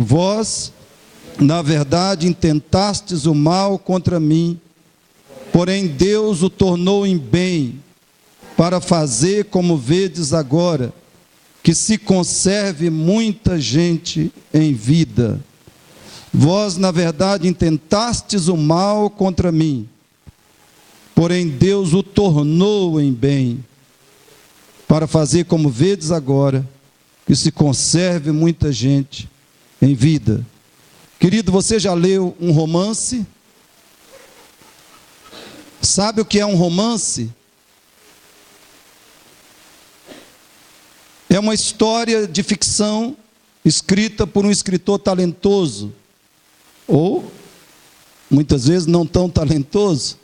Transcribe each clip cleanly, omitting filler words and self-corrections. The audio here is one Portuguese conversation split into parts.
Vós, na verdade, intentastes o mal contra mim, porém Deus o tornou em bem, para fazer como vedes agora, que se conserve muita gente em vida. Vós, na verdade, intentastes o mal contra mim, porém Deus o tornou em bem, para fazer como vedes agora, que se conserve muita gente em vida. Querido, você já leu um romance? Sabe o que é um romance? É uma história de ficção escrita por um escritor talentoso, ou muitas vezes não tão talentoso,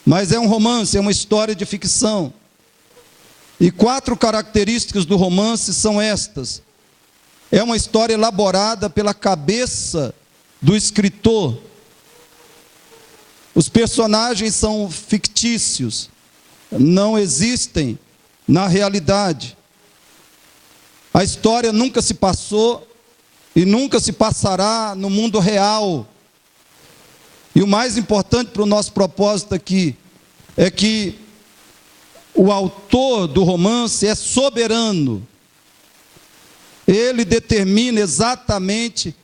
mas é um romance, é uma história de ficção. E 4 características do romance são estas: é uma história elaborada pela cabeça do escritor. Os personagens são fictícios, não existem na realidade. A história nunca se passou e nunca se passará no mundo real. E o mais importante para o nosso propósito aqui é que o autor do romance é soberano. Ele determina exatamente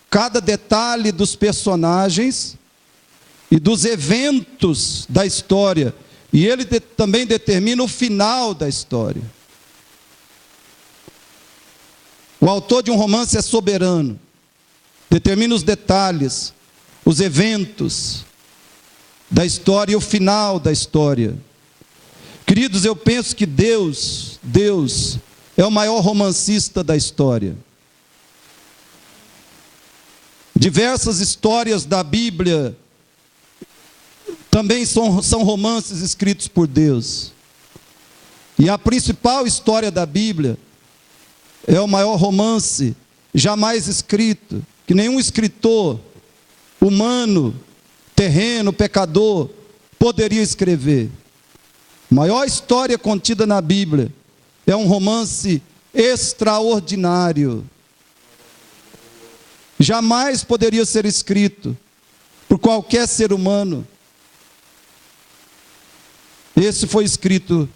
cada detalhe dos personagens e dos eventos da história. E ele também determina o final da história. O autor de um romance é soberano. Determina os detalhes, os eventos da história e o final da história. Queridos, eu penso que Deus é o maior romancista da história. Diversas histórias da Bíblia também são romances escritos por Deus. E a principal história da Bíblia é o maior romance jamais escrito, que nenhum escritor humano, terreno, pecador, poderia escrever. A maior história contida na Bíblia é um romance extraordinário. Jamais poderia ser escrito por qualquer ser humano. Esse foi escrito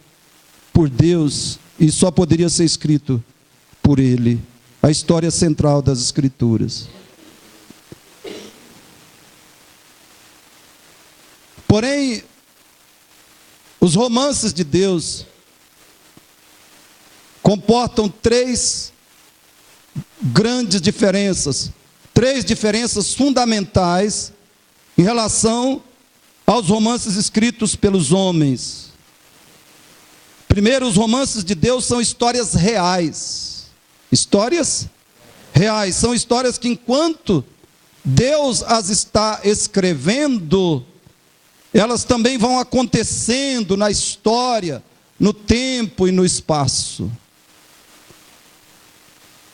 por Deus e só poderia ser escrito por Ele. A história central das Escrituras. Porém, os romances de Deus comportam 3 grandes diferenças, 3 diferenças fundamentais em relação aos romances escritos pelos homens. Primeiro, os romances de Deus são histórias reais. Histórias reais, são histórias que enquanto Deus as está escrevendo, elas também vão acontecendo na história, no tempo e no espaço.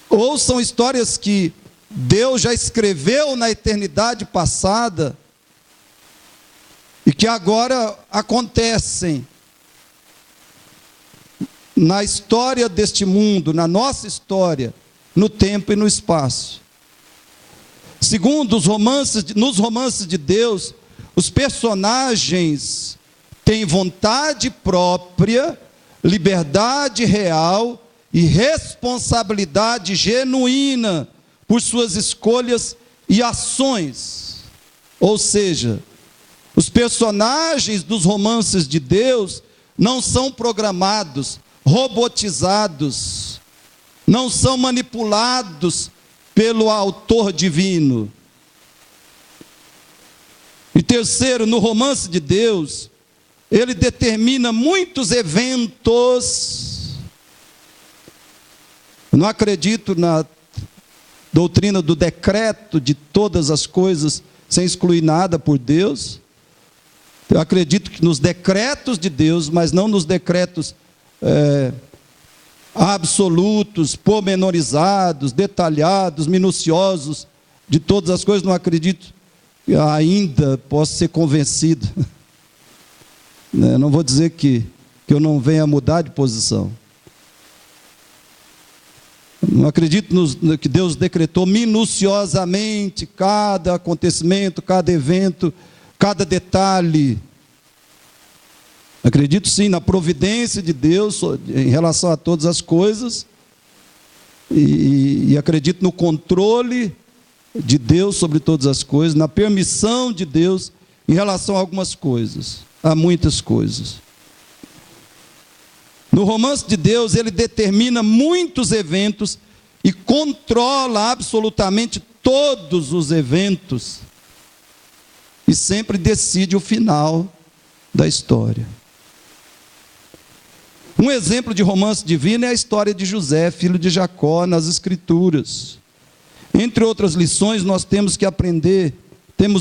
Ou são histórias que Deus já escreveu na eternidade passada e que agora acontecem na história deste mundo, na nossa história, no tempo e no espaço. Segundo, nos romances de Deus, os personagens têm vontade própria, liberdade real e responsabilidade genuína por suas escolhas e ações. Ou seja, os personagens dos romances de Deus não são programados, robotizados, não são manipulados pelo autor divino. E terceiro, no romance de Deus, ele determina muitos eventos. Eu não acredito na doutrina do decreto de todas as coisas, sem excluir nada por Deus. Eu acredito que nos decretos de Deus, mas não nos decretos absolutos, pormenorizados, detalhados, minuciosos, de todas as coisas. Não acredito que ainda posso ser convencido. Não vou dizer que eu não venha mudar de posição. Não acredito que Deus decretou minuciosamente cada acontecimento, cada evento, cada detalhe. Acredito sim na providência de Deus em relação a todas as coisas. E acredito no controle de Deus sobre todas as coisas, na permissão de Deus em relação a algumas coisas, a muitas coisas. No romance de Deus, ele determina muitos eventos e controla absolutamente todos os eventos e sempre decide o final da história. Um exemplo de romance divino é a história de José, filho de Jacó, nas Escrituras. Entre outras lições, nós temos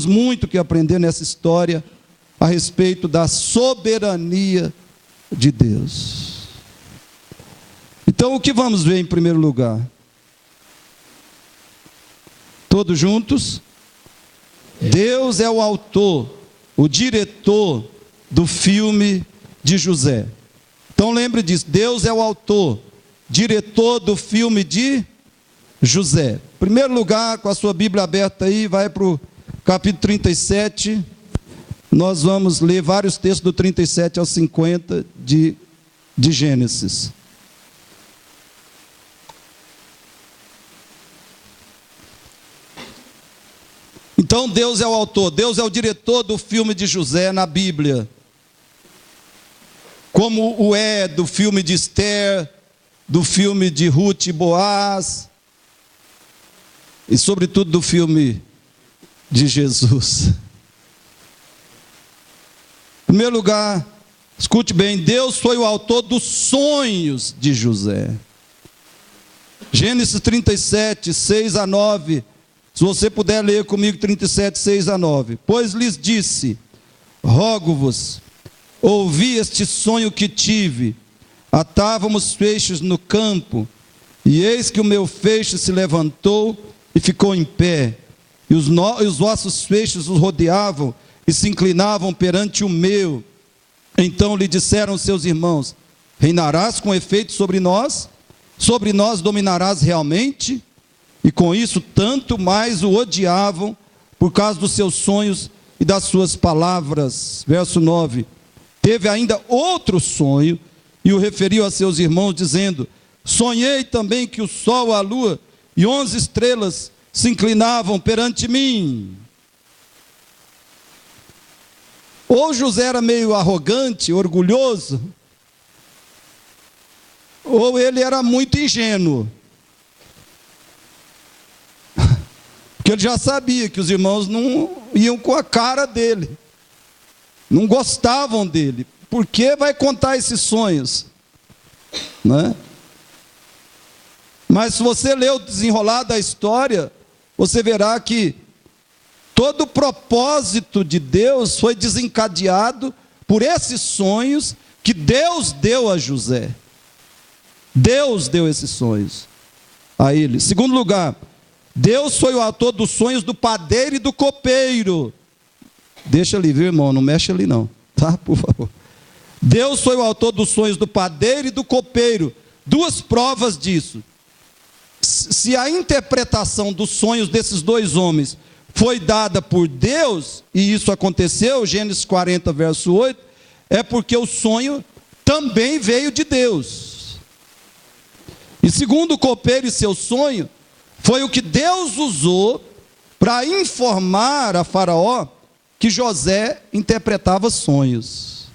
muito que aprender nessa história a respeito da soberania de Deus. Então, o que vamos ver em primeiro lugar? Todos juntos? Deus é o autor, o diretor do filme de José. Então lembre disso, Deus é o autor, diretor do filme de José. Em primeiro lugar, com a sua Bíblia aberta aí, vai para o capítulo 37. Nós vamos ler vários textos do 37 ao 50 de Gênesis. Então Deus é o autor, Deus é o diretor do filme de José na Bíblia. Como o é do filme de Esther, do filme de Ruth e Boaz, e sobretudo do filme de Jesus. Em primeiro lugar, escute bem, Deus foi o autor dos sonhos de José. Gênesis 37, 6 a 9, se você puder ler comigo 37, 6 a 9. Pois lhes disse, rogo-vos, ouvi este sonho que tive, atávamos feixes no campo, e eis que o meu feixe se levantou e ficou em pé, e os vossos feixes os rodeavam e se inclinavam perante o meu. Então lhe disseram seus irmãos, reinarás com efeito sobre nós dominarás realmente? E com isso tanto mais o odiavam, por causa dos seus sonhos e das suas palavras. Verso 9, teve ainda outro sonho, e o referiu a seus irmãos, dizendo, sonhei também que o sol, a lua e 11 estrelas se inclinavam perante mim. Ou José era meio arrogante, orgulhoso, ou ele era muito ingênuo. Porque ele já sabia que os irmãos não iam com a cara dele, não gostavam dele. Por que vai contar esses sonhos? Né? Mas se você ler o desenrolar da história, você verá que todo o propósito de Deus foi desencadeado por esses sonhos que Deus deu a José. Deus deu esses sonhos a ele. Segundo lugar, Deus foi o autor dos sonhos do padeiro e do copeiro. Deixa ali, viu, irmão? Não mexe ali não, tá? Por favor. Deus foi o autor dos sonhos do padeiro e do copeiro. Duas provas disso. Se a interpretação dos sonhos desses dois homens foi dada por Deus, e isso aconteceu, Gênesis 40, verso 8, é porque o sonho também veio de Deus. E segundo o copeiro e seu sonho, foi o que Deus usou para informar a Faraó que José interpretava sonhos.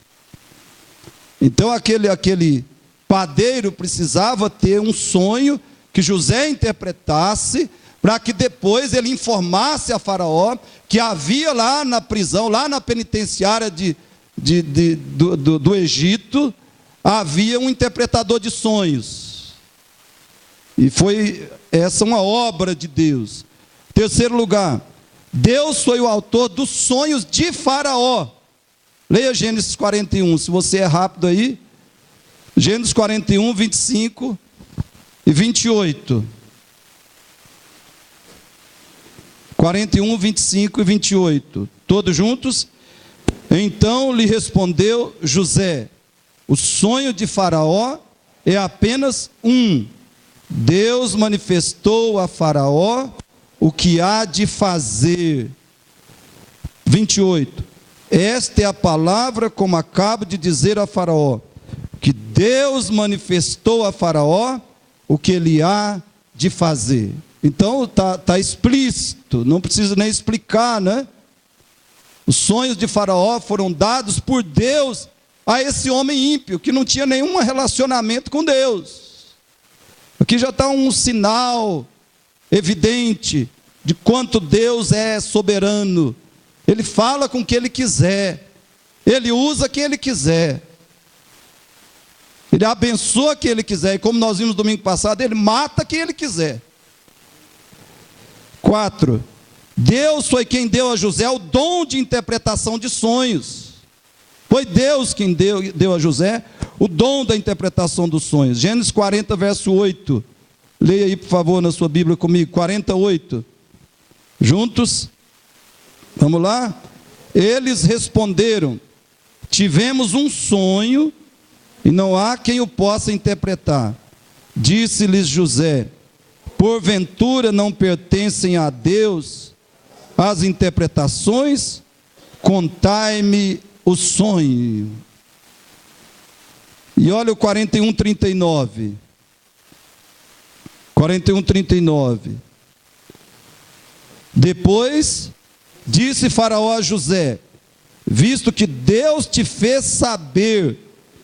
Então aquele padeiro precisava ter um sonho que José interpretasse, para que depois ele informasse a Faraó que havia lá na prisão, lá na penitenciária do Egito, havia um interpretador de sonhos. E foi essa uma obra de Deus. Terceiro lugar, Deus foi o autor dos sonhos de Faraó. Leia Gênesis 41, se você é rápido aí. Gênesis 41, 25 e 28. 41, 25 e 28. Todos juntos? Então lhe respondeu José: o sonho de Faraó é apenas um. Deus manifestou a Faraó o que há de fazer. 28. Esta é a palavra como acabo de dizer a Faraó, que Deus manifestou a Faraó o que ele há de fazer. Então está explícito, não precisa nem explicar, né? Os sonhos de Faraó foram dados por Deus a esse homem ímpio, que não tinha nenhum relacionamento com Deus. Aqui já está um sinal evidente de quanto Deus é soberano. Ele fala com quem Ele quiser, Ele usa quem Ele quiser, Ele abençoa quem Ele quiser, e como nós vimos domingo passado, Ele mata quem Ele quiser. 4. Deus foi quem deu a José o dom de interpretação de sonhos. Foi Deus quem deu a José o dom da interpretação dos sonhos. Gênesis 40, verso 8. Leia aí, por favor, na sua Bíblia comigo. 48. Juntos. Vamos lá? Eles responderam: tivemos um sonho e não há quem o possa interpretar. Disse-lhes José: porventura não pertencem a Deus as interpretações? Contai-me o sonho. E olha o 41, 39. 41, 39. Depois disse Faraó a José: visto que Deus te fez saber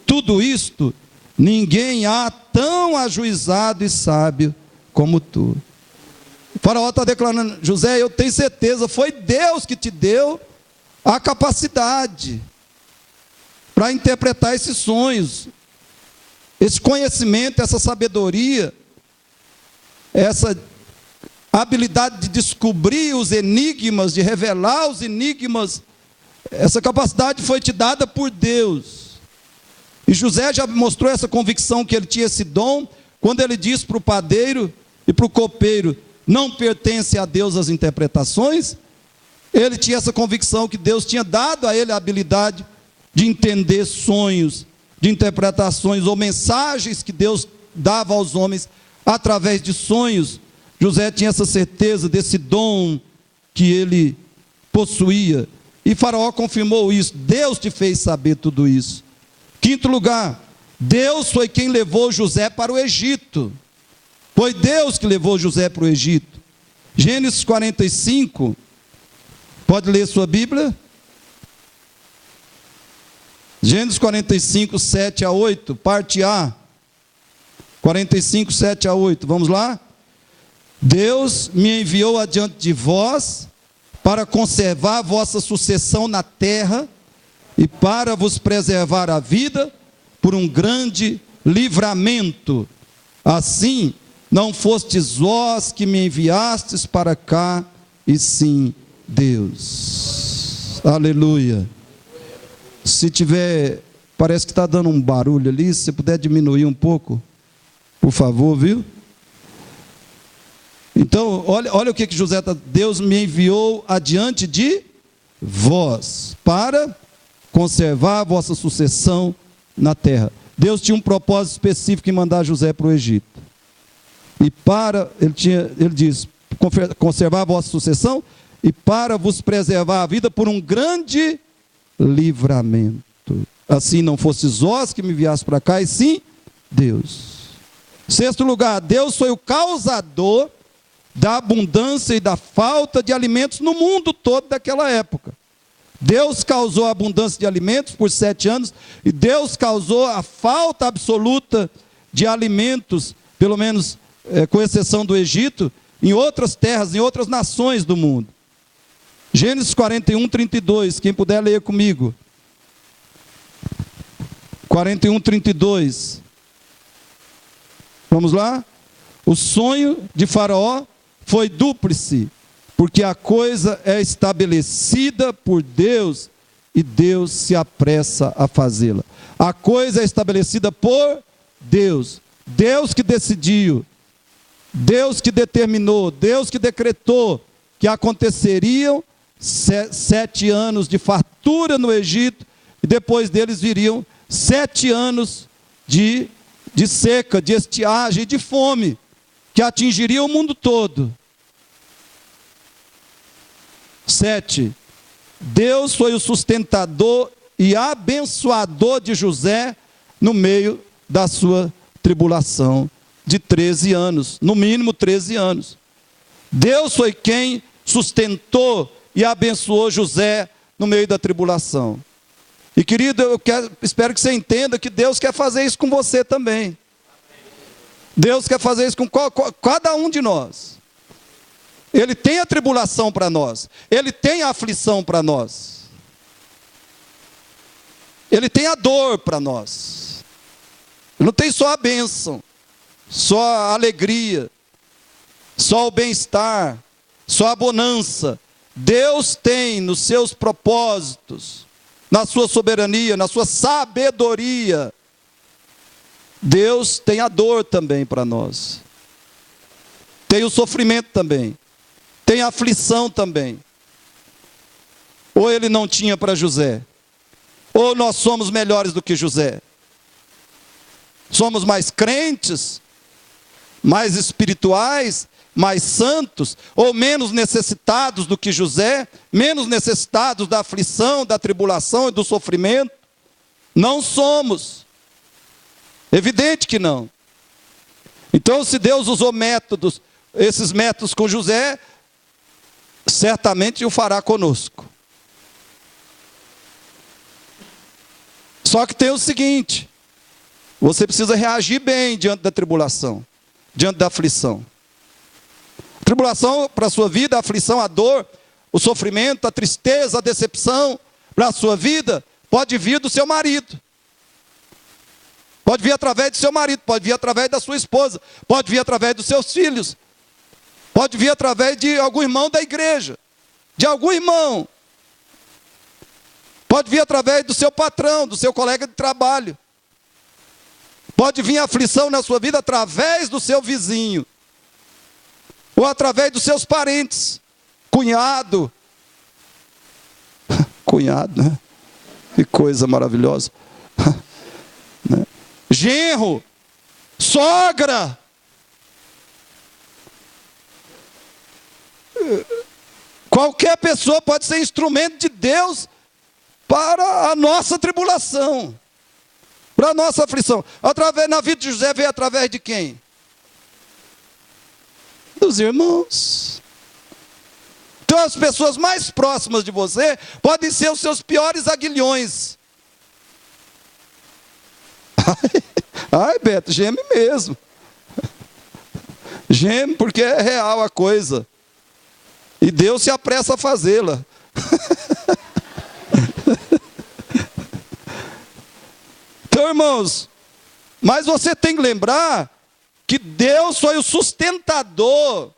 tudo isto, ninguém há tão ajuizado e sábio como tu. O Faraó está declarando: José, eu tenho certeza, foi Deus que te deu a capacidade para interpretar esses sonhos, esse conhecimento, essa sabedoria, essa habilidade de descobrir os enigmas, de revelar os enigmas. Essa capacidade foi te dada por Deus. E José já mostrou essa convicção que ele tinha esse dom, quando ele disse para o padeiro e para o copeiro: não pertence a Deus as interpretações. Ele tinha essa convicção que Deus tinha dado a ele a habilidade de entender sonhos, de interpretações ou mensagens que Deus dava aos homens através de sonhos. José tinha essa certeza desse dom que ele possuía. E Faraó confirmou isso: Deus te fez saber tudo isso. 5º lugar, Deus foi quem levou José para o Egito. Foi Deus que levou José para o Egito. Gênesis 45, pode ler sua Bíblia? Gênesis 45, 7 a 8, parte A. 45, 7 a 8, vamos lá? Deus me enviou adiante de vós para conservar a vossa sucessão na terra e para vos preservar a vida por um grande livramento. Assim, não fostes vós que me enviastes para cá, e sim Deus. Aleluia. Se tiver, parece que está dando um barulho ali, se você puder diminuir um pouco, por favor, viu? Então, olha o que José está: Deus me enviou adiante de vós para conservar a vossa sucessão na terra. Deus tinha um propósito específico em mandar José para o Egito. E ele diz: conservar a vossa sucessão e para vos preservar a vida por um grande livramento. Assim não fostes vós que me enviaste para cá, e sim Deus. 6º lugar, Deus foi o causador da abundância e da falta de alimentos no mundo todo daquela época. Deus causou a abundância de alimentos por 7 anos, e Deus causou a falta absoluta de alimentos, pelo menos com exceção do Egito, em outras terras, em outras nações do mundo. Gênesis 41, 32, quem puder ler comigo. 41, 32. Vamos lá? O sonho de Faraó foi dúplice, porque a coisa é estabelecida por Deus e Deus se apressa a fazê-la. A coisa é estabelecida por Deus. Deus que decidiu, Deus que determinou, Deus que decretou que aconteceriam 7 anos de fartura no Egito, e depois deles viriam 7 anos de seca, de estiagem, de fome. que atingiria o mundo todo. 7. Deus foi o sustentador e abençoador de José no meio da sua tribulação de 13 anos, no mínimo 13 anos. Deus foi quem sustentou e abençoou José no meio da tribulação. E querido, espero que você entenda que Deus quer fazer isso com você também. Deus quer fazer isso com cada um de nós. Ele tem a tribulação para nós. Ele tem a aflição para nós. Ele tem a dor para nós. Ele não tem só a bênção, só a alegria, só o bem-estar, só a bonança. Deus tem nos seus propósitos, na sua soberania, na sua sabedoria, Deus tem a dor também para nós. Tem o sofrimento também. Tem a aflição também. Ou ele não tinha para José, ou nós somos melhores do que José. Somos mais crentes, mais espirituais, mais santos, ou menos necessitados do que José, menos necessitados da aflição, da tribulação e do sofrimento. Não somos. Evidente que não. Então, se Deus usou esses métodos com José, certamente o fará conosco. Só que tem o seguinte: você precisa reagir bem diante da tribulação, diante da aflição. A tribulação para a sua vida, a aflição, a dor, o sofrimento, a tristeza, a decepção para a sua vida, pode vir do seu marido. Pode vir através do seu marido, pode vir através da sua esposa, pode vir através dos seus filhos, pode vir através de algum irmão da igreja, de algum irmão. Pode vir através do seu patrão, do seu colega de trabalho. Pode vir a aflição na sua vida através do seu vizinho, ou através dos seus parentes, cunhado. Cunhado, né? Que coisa maravilhosa. Genro, sogra. Qualquer pessoa pode ser instrumento de Deus para a nossa tribulação, para a nossa aflição. Na vida de José veio através de quem? Dos irmãos. Então as pessoas mais próximas de você podem ser os seus piores aguilhões. Ai, Beto, geme mesmo. Geme porque é real a coisa. E Deus se apressa a fazê-la. Então, irmãos, mas você tem que lembrar que Deus foi o sustentador,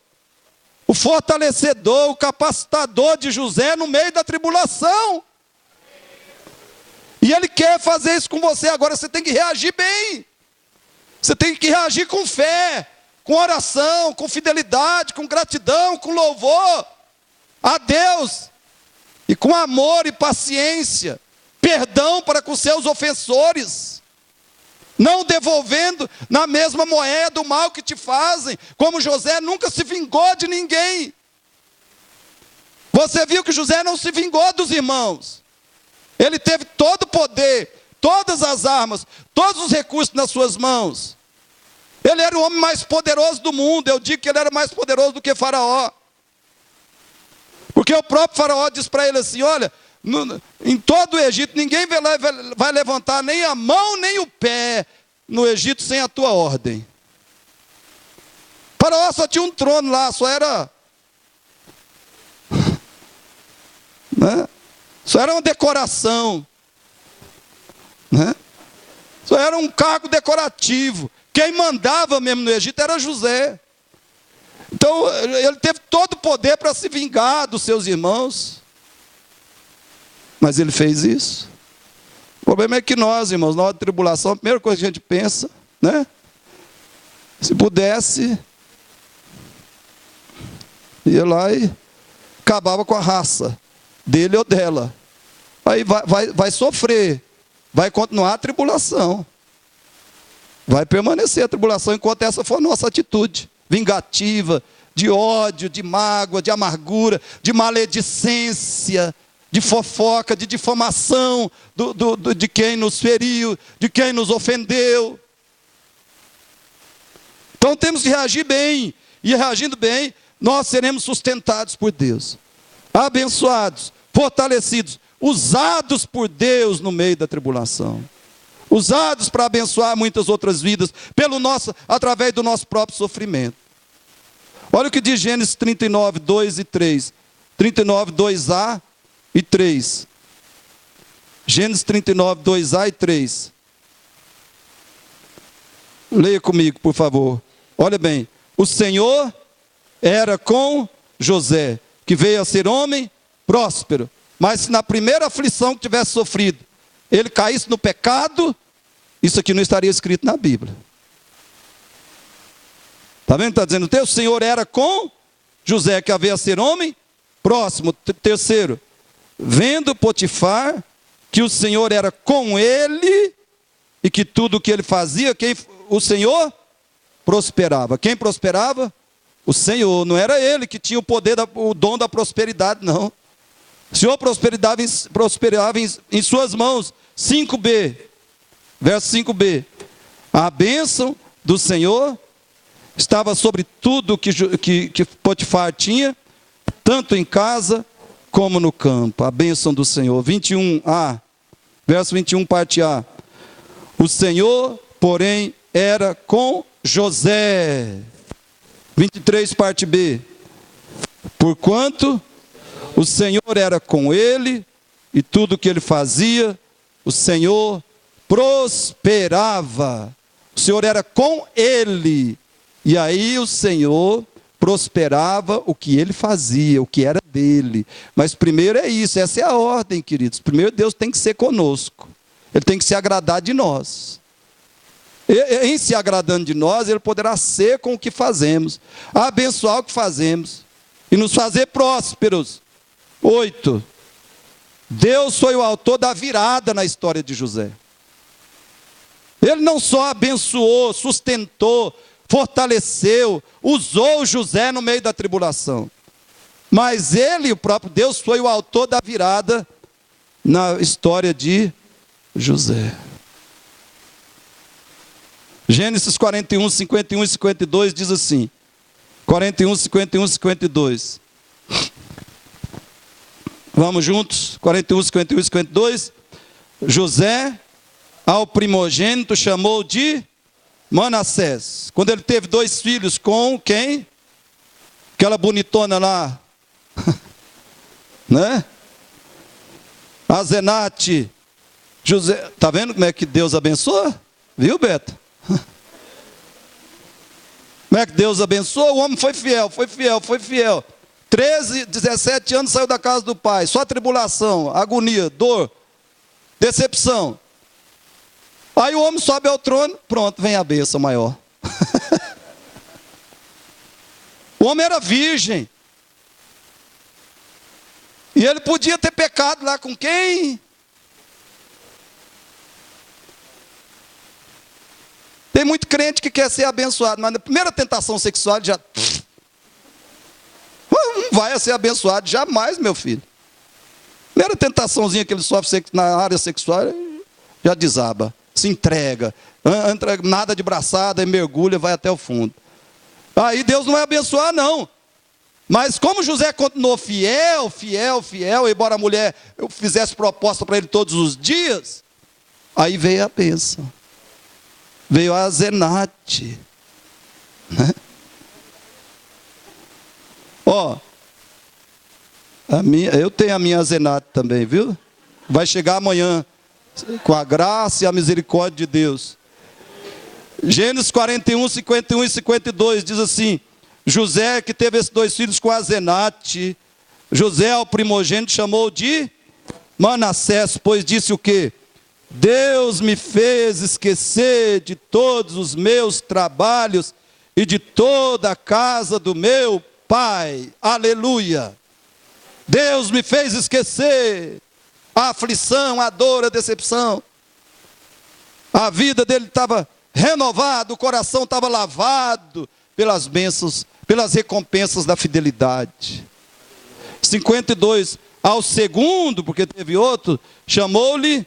o fortalecedor, o capacitador de José no meio da tribulação. E Ele quer fazer isso com você. Agora você tem que reagir bem. Você tem que reagir com fé, com oração, com fidelidade, com gratidão, com louvor a Deus. E com amor e paciência. Perdão para com seus ofensores. Não devolvendo na mesma moeda o mal que te fazem. Como José nunca se vingou de ninguém. Você viu que José não se vingou dos irmãos. Ele teve todo o poder, todas as armas, todos os recursos nas suas mãos. Ele era o homem mais poderoso do mundo. Eu digo que ele era mais poderoso do que Faraó. Porque o próprio Faraó diz para ele assim: olha, em todo o Egito ninguém vai levantar nem a mão nem o pé no Egito sem a tua ordem. Faraó só tinha um trono lá, só era... né? Só era uma decoração, né? Só era um cargo decorativo. Quem mandava mesmo no Egito era José. Então ele teve todo o poder para se vingar dos seus irmãos. Mas ele fez isso. O problema é que nós, irmãos, na hora de tribulação, a primeira coisa que a gente pensa, né? Se pudesse, ia lá e acabava com a raça dele ou dela. Aí vai sofrer, vai continuar a tribulação, vai permanecer a tribulação enquanto essa for a nossa atitude. vingativa, de ódio, de mágoa, de amargura, de maledicência, de fofoca, de difamação de quem nos feriu, de quem nos ofendeu. Então temos que reagir bem, e reagindo bem, nós seremos sustentados por Deus, abençoados, fortalecidos, usados por Deus no meio da tribulação, usados para abençoar muitas outras vidas, através do nosso próprio sofrimento. Olha o que diz Gênesis 39, 2 e 3. 39, 2a e 3. Gênesis 39, 2a e 3. Leia comigo, por favor. Olha bem. O Senhor era com José, que veio a ser homem próspero. Mas se na primeira aflição que tivesse sofrido, ele caísse no pecado, isso aqui não estaria escrito na Bíblia. Está vendo? Está dizendo, o Senhor era com José, que veio a ser homem próximo. Terceiro, vendo Potifar que o Senhor era com ele, e que tudo o que ele fazia, o Senhor prosperava. Quem prosperava? O Senhor. Não era ele que tinha o dom da prosperidade, não. O Senhor prosperava em suas mãos. 5b, verso 5b. A bênção do Senhor estava sobre tudo que Potifar tinha, tanto em casa como no campo. A bênção do Senhor. 21a, verso 21, parte A. O Senhor, porém, era com José. 23, parte B. Porquanto o Senhor era com ele, e tudo que ele fazia, o Senhor prosperava. O Senhor era com ele, e aí o Senhor prosperava o que ele fazia, o que era dele. Mas primeiro é isso, essa é a ordem, queridos. Primeiro Deus tem que ser conosco, ele tem que se agradar de nós. Em se agradando de nós, ele poderá ser com o que fazemos, abençoar o que fazemos e nos fazer prósperos. 8. Deus foi o autor da virada na história de José. Ele não só abençoou, sustentou, fortaleceu, usou José no meio da tribulação, mas ele, o próprio Deus, foi o autor da virada na história de José. Gênesis 41, 51 e 52 diz assim. 41, 51 e 52. Vamos juntos? 41, 51 e 52. José, ao primogênito, chamou de Manassés. Quando ele teve 2 filhos com quem? Aquela bonitona lá. Né? Azenate. José. Está vendo como é que Deus abençoa? Viu, Beto? Como é que Deus abençoou? O homem foi fiel, foi fiel, foi fiel. 13, 17 anos saiu da casa do pai. Só tribulação, agonia, dor, decepção. Aí o homem sobe ao trono, pronto, vem a bênção maior. O homem era virgem. E ele podia ter pecado lá com quem? Tem muito crente que quer ser abençoado, mas na primeira tentação sexual ele já não vai ser abençoado jamais, meu filho. Primeira tentaçãozinha que ele sofre na área sexual, já desaba, se entrega, entra nada de braçada, e mergulha, vai até o fundo. Aí Deus não vai abençoar, não. Mas como José continuou fiel, embora a mulher fizesse proposta para ele todos os dias, aí veio a bênção. Veio a Azenate, né? Ó, eu tenho a minha Azenate também, viu? Vai chegar amanhã, com a graça e a misericórdia de Deus. Gênesis 41, 51 e 52 diz assim: José, que teve esses 2 filhos com Azenate, José, ao primogênito, chamou de Manassés, pois disse o quê? Deus me fez esquecer de todos os meus trabalhos e de toda a casa do meu pai. Aleluia! Deus me fez esquecer a aflição, a dor, a decepção. A vida dele estava renovada, o coração estava lavado, pelas bênçãos, pelas recompensas da fidelidade. 52, ao segundo, porque teve outro, chamou-lhe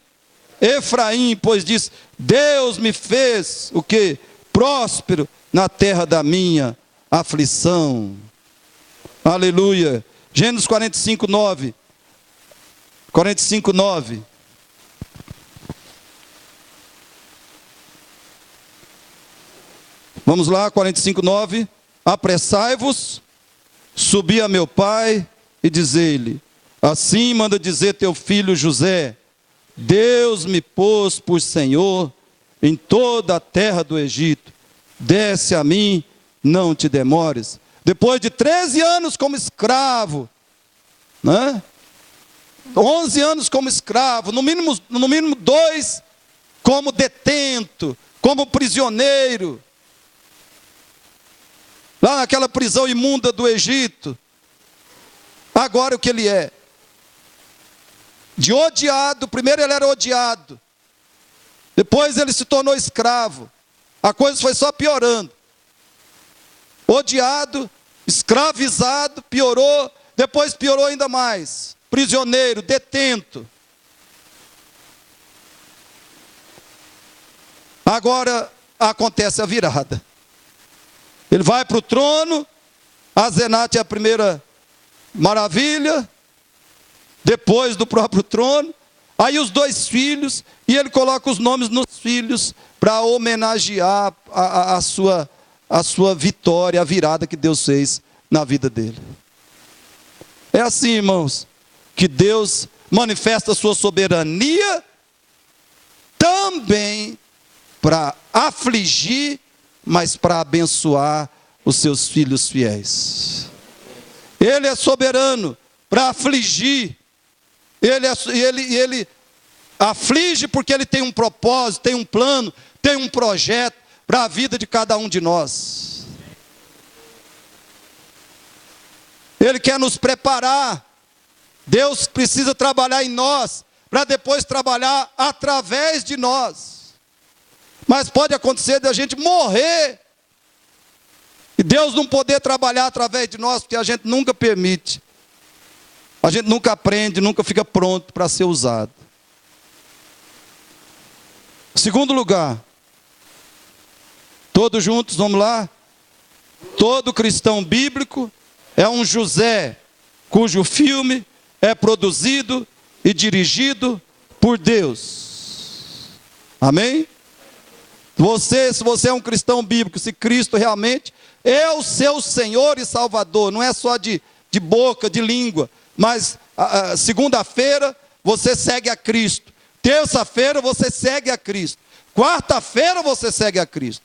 Efraim, pois disse: Deus me fez o quê? Próspero na terra da minha aflição. Aleluia. Gênesis 45, 9. 45, 9. Vamos lá, 45, 9. Apressai-vos, subi a meu pai e dizei-lhe: assim manda dizer teu filho José: Deus me pôs por Senhor em toda a terra do Egito. Desce a mim, não te demores. Depois de 13 anos como escravo, né? 11 anos como escravo, no mínimo 2 como detento, como prisioneiro, lá naquela prisão imunda do Egito. Agora o que ele é? De odiado, primeiro ele era odiado, depois ele se tornou escravo, a coisa foi só piorando. Odiado, escravizado, piorou, depois piorou ainda mais, prisioneiro, detento. Agora acontece a virada. Ele vai para o trono, Azenate é a primeira maravilha, depois do próprio trono, aí os 2 filhos, e ele coloca os nomes nos filhos, para homenagear a sua vitória, a virada que Deus fez na vida dele. É assim, irmãos, que Deus manifesta a sua soberania, também para afligir, mas para abençoar os seus filhos fiéis. Ele é soberano para afligir. Ele aflige porque ele tem um propósito, tem um plano, tem um projeto para a vida de cada um de nós. Ele quer nos preparar. Deus precisa trabalhar em nós, para depois trabalhar através de nós. Mas pode acontecer de a gente morrer, e Deus não poder trabalhar através de nós, porque a gente nunca permite. A gente nunca aprende, nunca fica pronto para ser usado. Segundo lugar, todos juntos, vamos lá. Todo cristão bíblico é um José, cujo filme é produzido e dirigido por Deus. Amém? Se você é um cristão bíblico, se Cristo realmente é o seu Senhor e Salvador, não é só de boca, de língua, mas segunda-feira você segue a Cristo, terça-feira você segue a Cristo, quarta-feira você segue a Cristo.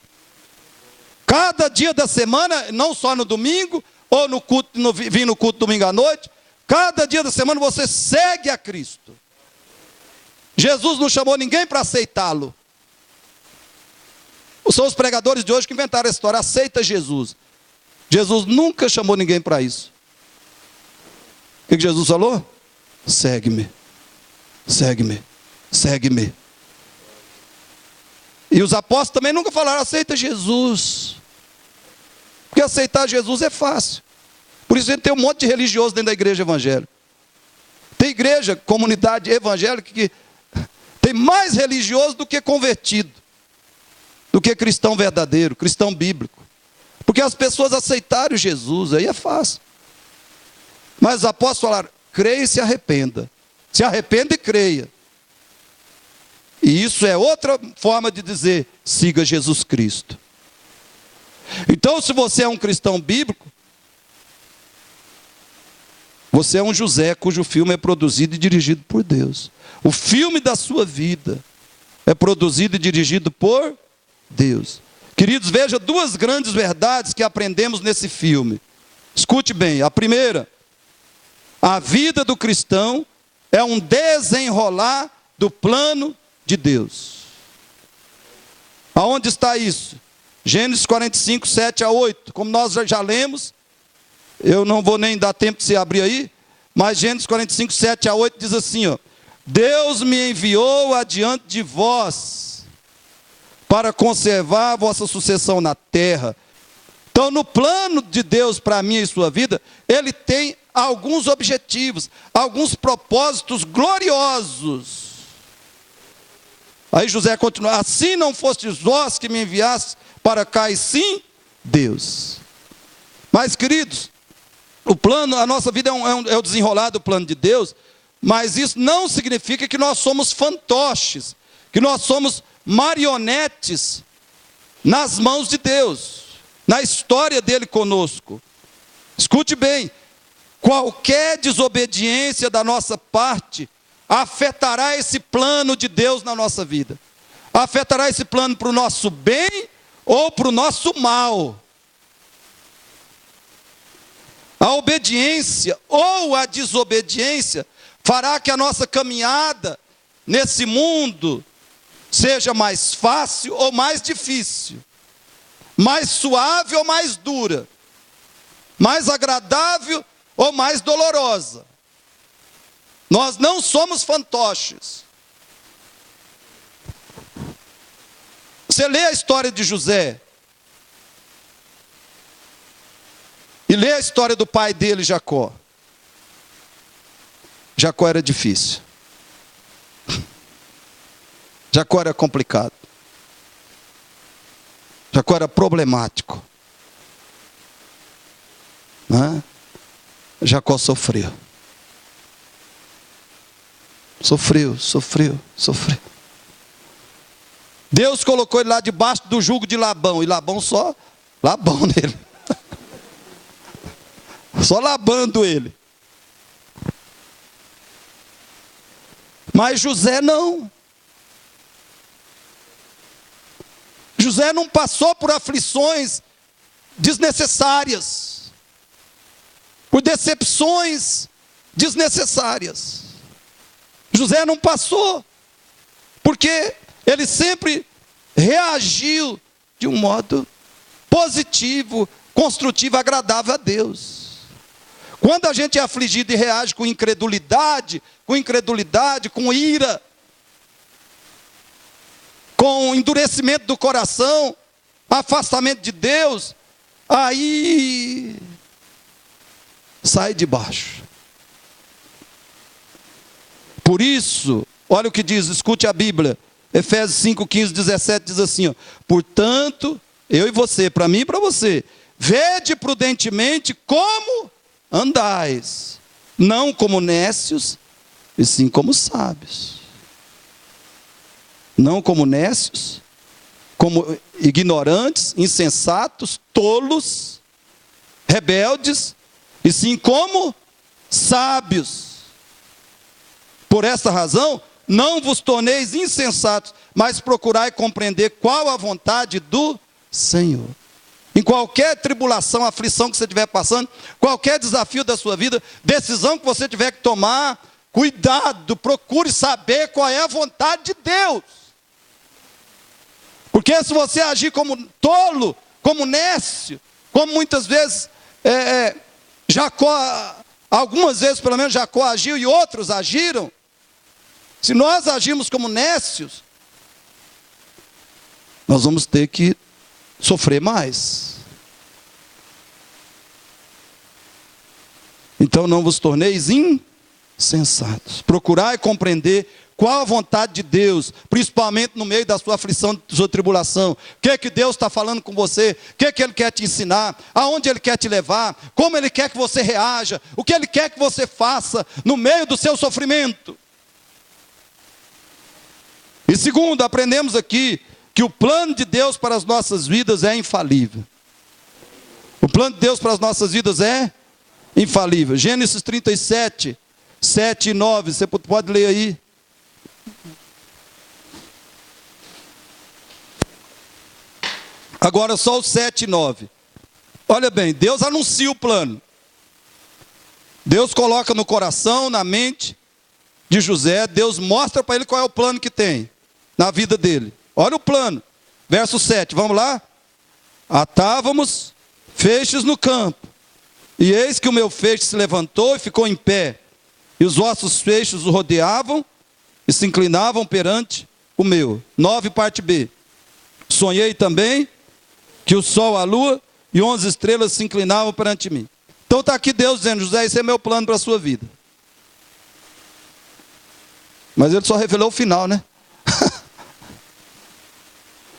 Cada dia da semana, não só no domingo, ou no culto, vir no culto domingo à noite, cada dia da semana você segue a Cristo. Jesus não chamou ninguém para aceitá-lo. São os pregadores de hoje que inventaram essa história: aceita Jesus. Jesus nunca chamou ninguém para isso. O que Jesus falou? Segue-me, segue-me, segue-me. E os apóstolos também nunca falaram: aceita Jesus. Porque aceitar Jesus é fácil. Por isso a gente tem um monte de religioso dentro da igreja evangélica. Tem igreja, comunidade evangélica, que tem mais religioso do que convertido, do que cristão verdadeiro, cristão bíblico. Porque as pessoas aceitaram Jesus, aí é fácil. Mas os apóstolos falaram: creia e se arrependa. Se arrependa e creia. E isso é outra forma de dizer: siga Jesus Cristo. Então, se você é um cristão bíblico, você é um José cujo filme é produzido e dirigido por Deus. O filme da sua vida é produzido e dirigido por Deus. Queridos, veja 2 grandes verdades que aprendemos nesse filme. Escute bem. A primeira: a vida do cristão é um desenrolar do plano de Deus. Aonde está isso? Gênesis 45, 7 a 8. Como nós já lemos, eu não vou nem dar tempo de você abrir aí, mas Gênesis 45, 7 a 8 diz assim, ó: Deus me enviou adiante de vós, para conservar a vossa sucessão na terra, Então, no plano de Deus para a minha e sua vida, Ele tem alguns objetivos, alguns propósitos gloriosos. Aí José continua: assim não fostes vós que me enviaste para cá, e sim Deus. Mas, queridos, o plano, a nossa vida é o desenrolar do plano de Deus, mas isso não significa que nós somos fantoches, que nós somos marionetes nas mãos de Deus, na história dele conosco. Escute bem: qualquer desobediência da nossa parte afetará esse plano de Deus na nossa vida, afetará esse plano para o nosso bem ou para o nosso mal. A obediência ou a desobediência fará que a nossa caminhada nesse mundo seja mais fácil ou mais difícil, mais suave ou mais dura, mais agradável ou mais dolorosa. Nós não somos fantoches. Você lê a história de José e lê a história do pai dele, Jacó. Jacó era difícil. Jacó era complicado. Jacó era problemático. Jacó sofreu. Sofreu. Deus colocou ele lá debaixo do jugo de Labão, e Labão só Labão nele. Só labando ele. Mas José não. José não passou por aflições desnecessárias, por decepções desnecessárias. José não passou, porque ele sempre reagiu de um modo positivo, construtivo, agradável a Deus. Quando a gente é afligido e reage com incredulidade, com ira, com endurecimento do coração, afastamento de Deus, aí sai de baixo. Por isso, olha o que diz, escute a Bíblia, Efésios 5, 15, 17 diz assim, ó: portanto, eu e você, para mim e para você, vede prudentemente como andais, não como nécios, e sim como sábios. Não como nécios, como ignorantes, insensatos, tolos, rebeldes, e sim como sábios. Por esta razão, não vos torneis insensatos, mas procurai compreender qual a vontade do Senhor. Em qualquer tribulação, aflição que você estiver passando, qualquer desafio da sua vida, decisão que você tiver que tomar, cuidado, procure saber qual é a vontade de Deus. Porque se você agir como tolo, como nécio, como muitas vezes Jacó, algumas vezes pelo menos Jacó agiu e outros agiram, se nós agirmos como nécios, nós vamos ter que sofrer mais. Então não vos torneis insensatos. Procurai compreender qual a vontade de Deus, principalmente no meio da sua aflição, da sua tribulação. O que Deus está falando com você? O que Ele quer te ensinar? Aonde Ele quer te levar? Como Ele quer que você reaja? O que Ele quer que você faça no meio do seu sofrimento? E segundo, aprendemos aqui que o plano de Deus para as nossas vidas é infalível. O plano de Deus para as nossas vidas é infalível. Gênesis 37, 7 e 9, você pode ler aí. Agora só o 7 e 9. Olha bem, Deus anuncia o plano. Deus coloca no coração, na mente de José, Deus mostra para ele qual é o plano que tem na vida dele. Olha o plano, verso 7, vamos lá? Atávamos feixes no campo, e eis que o meu feixe se levantou e ficou em pé, e os vossos feixes o rodeavam e se inclinavam perante o meu. 9, parte B. Sonhei também que o sol, a lua e 11 estrelas se inclinavam perante mim. Então está aqui Deus dizendo: José, esse é meu plano para a sua vida. Mas ele só revelou o final, né?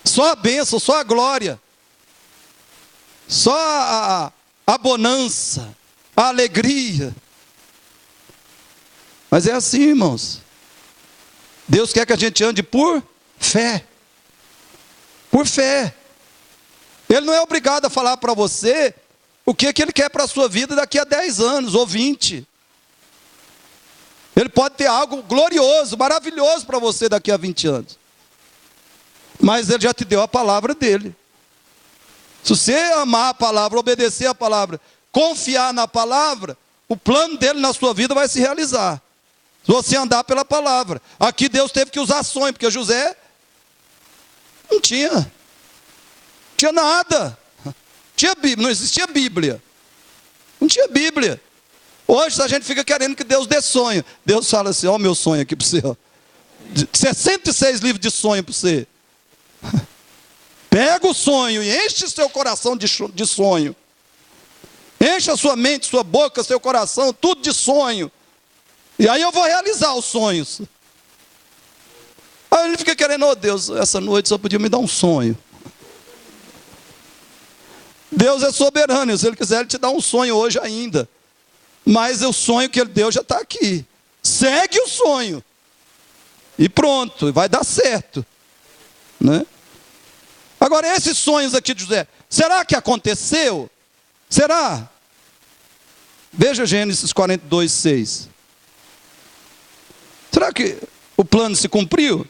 Só a bênção, só a glória, só a bonança, a alegria. Mas é assim, irmãos. Deus quer que a gente ande por fé. Por fé. Ele não é obrigado a falar para você o que Ele quer para a sua vida daqui a 10 anos ou 20. Ele pode ter algo glorioso, maravilhoso para você daqui a 20 anos. Mas Ele já te deu a palavra dEle. Se você amar a palavra, obedecer a palavra, confiar na palavra, o plano dEle na sua vida vai se realizar. Se você andar pela palavra. Aqui Deus teve que usar sonho, porque José não tinha nada. Tinha Bíblia, não existia Bíblia. Não tinha Bíblia. Hoje a gente fica querendo que Deus dê sonho. Deus fala assim: ó, meu sonho aqui para você, ó. 66 livros de sonho para você. Pega o sonho e enche seu coração de sonho. Enche a sua mente, sua boca, seu coração, tudo de sonho. E aí eu vou realizar os sonhos. Aí ele fica querendo: oh Deus, essa noite só podia me dar um sonho. Deus é soberano, se Ele quiser Ele te dá um sonho hoje ainda. Mas o sonho que Ele deu já está aqui. Segue o sonho. E pronto, vai dar certo. Né? Agora esses sonhos aqui de José, será que aconteceu? Será? Veja Gênesis 42, 6. Será que o plano se cumpriu?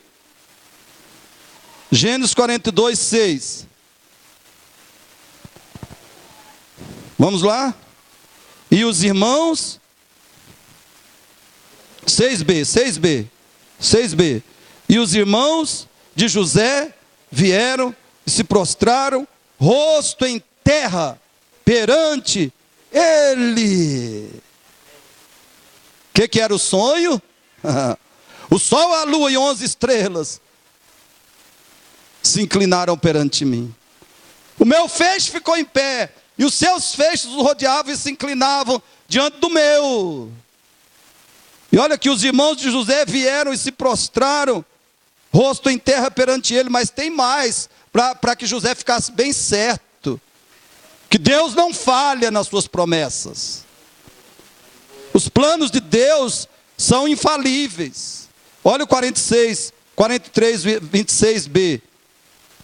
Gênesis 42, 6. Vamos lá? E os irmãos, 6b. E os irmãos de José vieram e se prostraram, rosto em terra, perante ele. O que era o sonho? O sol, a lua e 11 estrelas se inclinaram perante mim. O meu feixe ficou em pé, e os seus feixes os rodeavam e se inclinavam diante do meu. E olha que os irmãos de José vieram e se prostraram, rosto em terra perante ele. Mas tem mais, para que José ficasse bem certo, que Deus não falha nas suas promessas. Os planos de Deus são infalíveis. Olha o 43, 26b.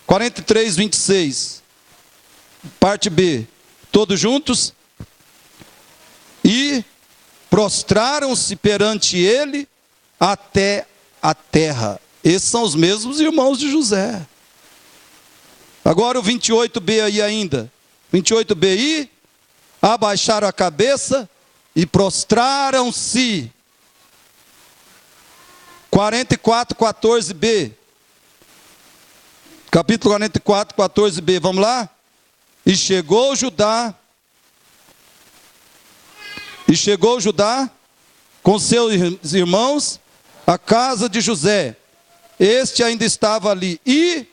43, 26. Parte B. Todos juntos? E prostraram-se perante ele até a terra. Esses são os mesmos irmãos de José. Agora o 28b aí ainda. 28b. E abaixaram a cabeça e prostraram-se. 44, 14b. Capítulo 44, 14b. Vamos lá? E chegou Judá com seus irmãos à casa de José. Este ainda estava ali. E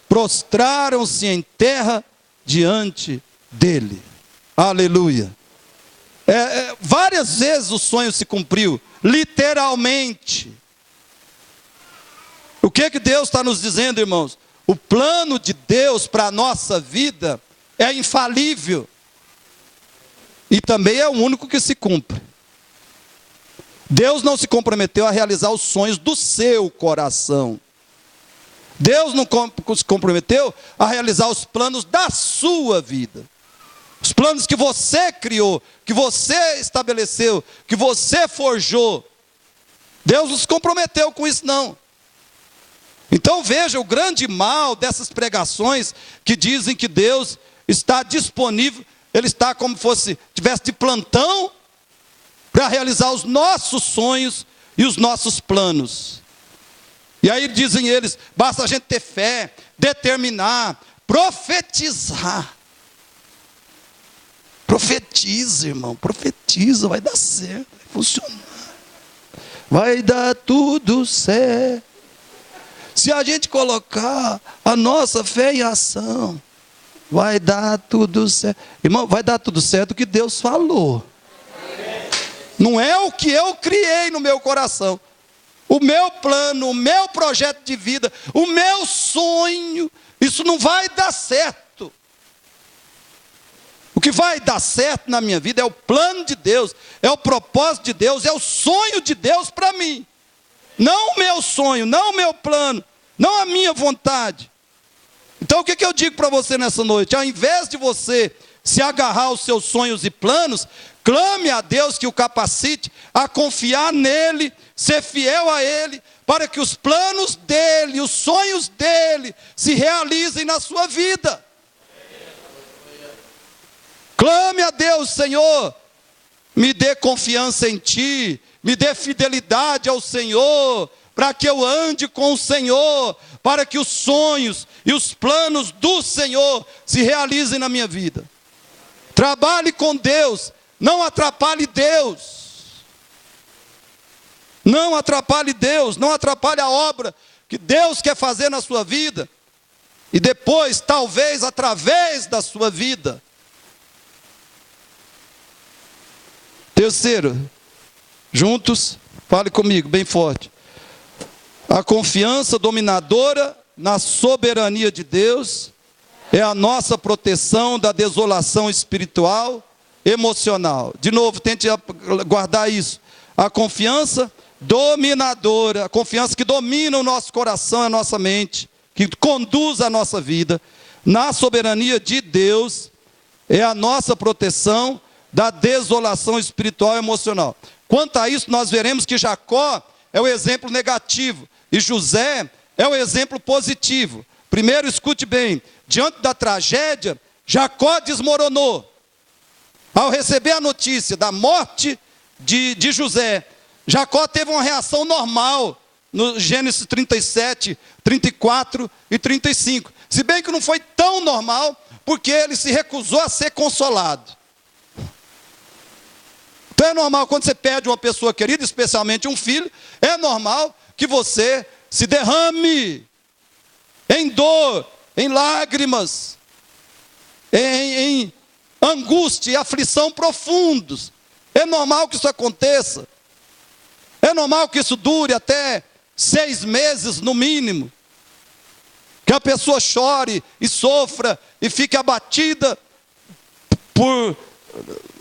prostraram-se em terra diante dele. Aleluia. Várias vezes o sonho se cumpriu, literalmente. O que Deus está nos dizendo, irmãos? O plano de Deus para a nossa vida é infalível. E também é o único que se cumpre. Deus não se comprometeu a realizar os sonhos do seu coração. Deus não se comprometeu a realizar os planos da sua vida. Os planos que você criou, que você estabeleceu, que você forjou. Deus não se comprometeu com isso, não. Então veja o grande mal dessas pregações que dizem que Deus está disponível, Ele está como se tivesse de plantão para realizar os nossos sonhos e os nossos planos. E aí dizem eles, basta a gente ter fé, determinar, profetizar. Profetiza, irmão, profetiza, vai dar certo, vai funcionar. Vai dar tudo certo. Se a gente colocar a nossa fé em ação. Vai dar tudo certo. Irmão, vai dar tudo certo o que Deus falou. Não é o que eu criei no meu coração. O meu plano, o meu projeto de vida, o meu sonho, isso não vai dar certo. O que vai dar certo na minha vida é o plano de Deus, é o propósito de Deus, é o sonho de Deus para mim. Não o meu sonho, não o meu plano, não a minha vontade. Então o que eu digo para você nessa noite? Ao invés de você se agarrar aos seus sonhos e planos, clame a Deus que o capacite a confiar nele, ser fiel a ele, para que os planos dele, os sonhos dele se realizem na sua vida. Clame a Deus: Senhor, me dê confiança em ti, me dê fidelidade ao Senhor, para que eu ande com o Senhor, para que os sonhos e os planos do Senhor se realizem na minha vida. Trabalhe com Deus, não atrapalhe Deus. Não atrapalhe Deus, não atrapalhe a obra que Deus quer fazer na sua vida. E depois, talvez, através da sua vida. Terceiro, juntos, fale comigo bem forte. A confiança dominadora na soberania de Deus é a nossa proteção da desolação espiritual, emocional. De novo, tente guardar isso. A confiança dominadora, a confiança que domina o nosso coração e a nossa mente, que conduz a nossa vida, na soberania de Deus, é a nossa proteção da desolação espiritual e emocional. Quanto a isso, nós veremos que Jacó é o exemplo negativo e José é o exemplo positivo. Primeiro, escute bem: diante da tragédia, Jacó desmoronou. Ao receber a notícia da morte de José, Jacó teve uma reação normal, no Gênesis 37, 34 e 35. Se bem que não foi tão normal, porque ele se recusou a ser consolado. Então é normal, quando você perde uma pessoa querida, especialmente um filho, é normal que você se derrame em dor, em lágrimas, em angústia e aflição profundos. É normal que isso aconteça. É normal que isso dure até 6 meses no mínimo. Que a pessoa chore e sofra e fique abatida por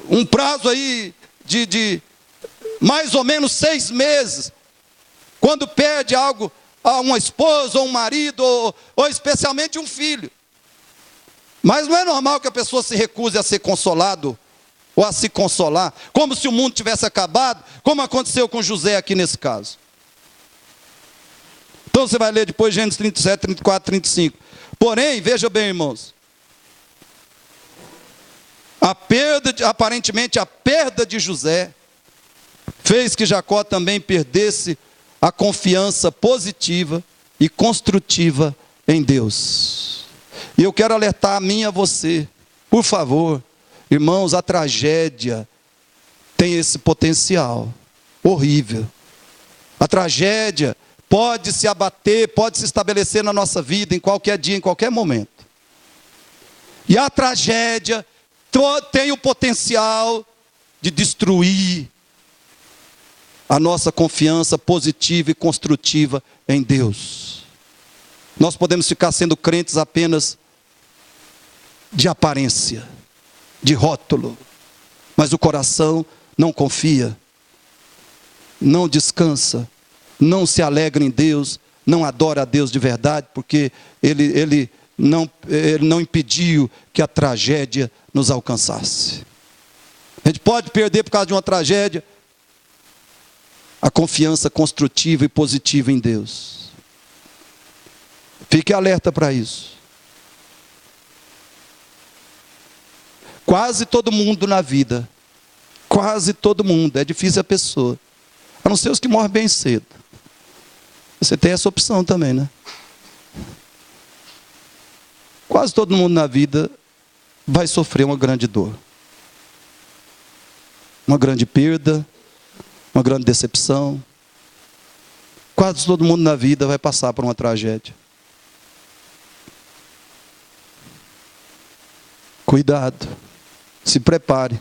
um prazo aí de mais ou menos 6 meses, quando perde algo a uma esposa, ou um marido, ou especialmente um filho. Mas não é normal que a pessoa se recuse a ser consolado, ou a se consolar, como se o mundo tivesse acabado, como aconteceu com José aqui nesse caso. Então você vai ler depois Gênesis 37, 34, 35. Porém, veja bem, irmãos, aparentemente a perda de José fez que Jacó também perdesse a confiança positiva e construtiva em Deus. E eu quero alertar a mim e a você, por favor, irmãos, a tragédia tem esse potencial horrível. A tragédia pode se abater, pode se estabelecer na nossa vida em qualquer dia, em qualquer momento. E a tragédia tem o potencial de destruir a nossa confiança positiva e construtiva em Deus. Nós podemos ficar sendo crentes apenas de aparência, de rótulo, mas o coração não confia, não descansa, não se alegra em Deus, não adora a Deus de verdade, porque ele não impediu que a tragédia nos alcançasse. A gente pode perder por causa de uma tragédia a confiança construtiva e positiva em Deus. Fique alerta para isso. Quase todo mundo na vida, quase todo mundo, é difícil a pessoa, a não ser os que morrem bem cedo. Você tem essa opção também, né? Quase todo mundo na vida vai sofrer uma grande dor, uma grande perda, uma grande decepção. Quase todo mundo na vida vai passar por uma tragédia. Cuidado, se prepare.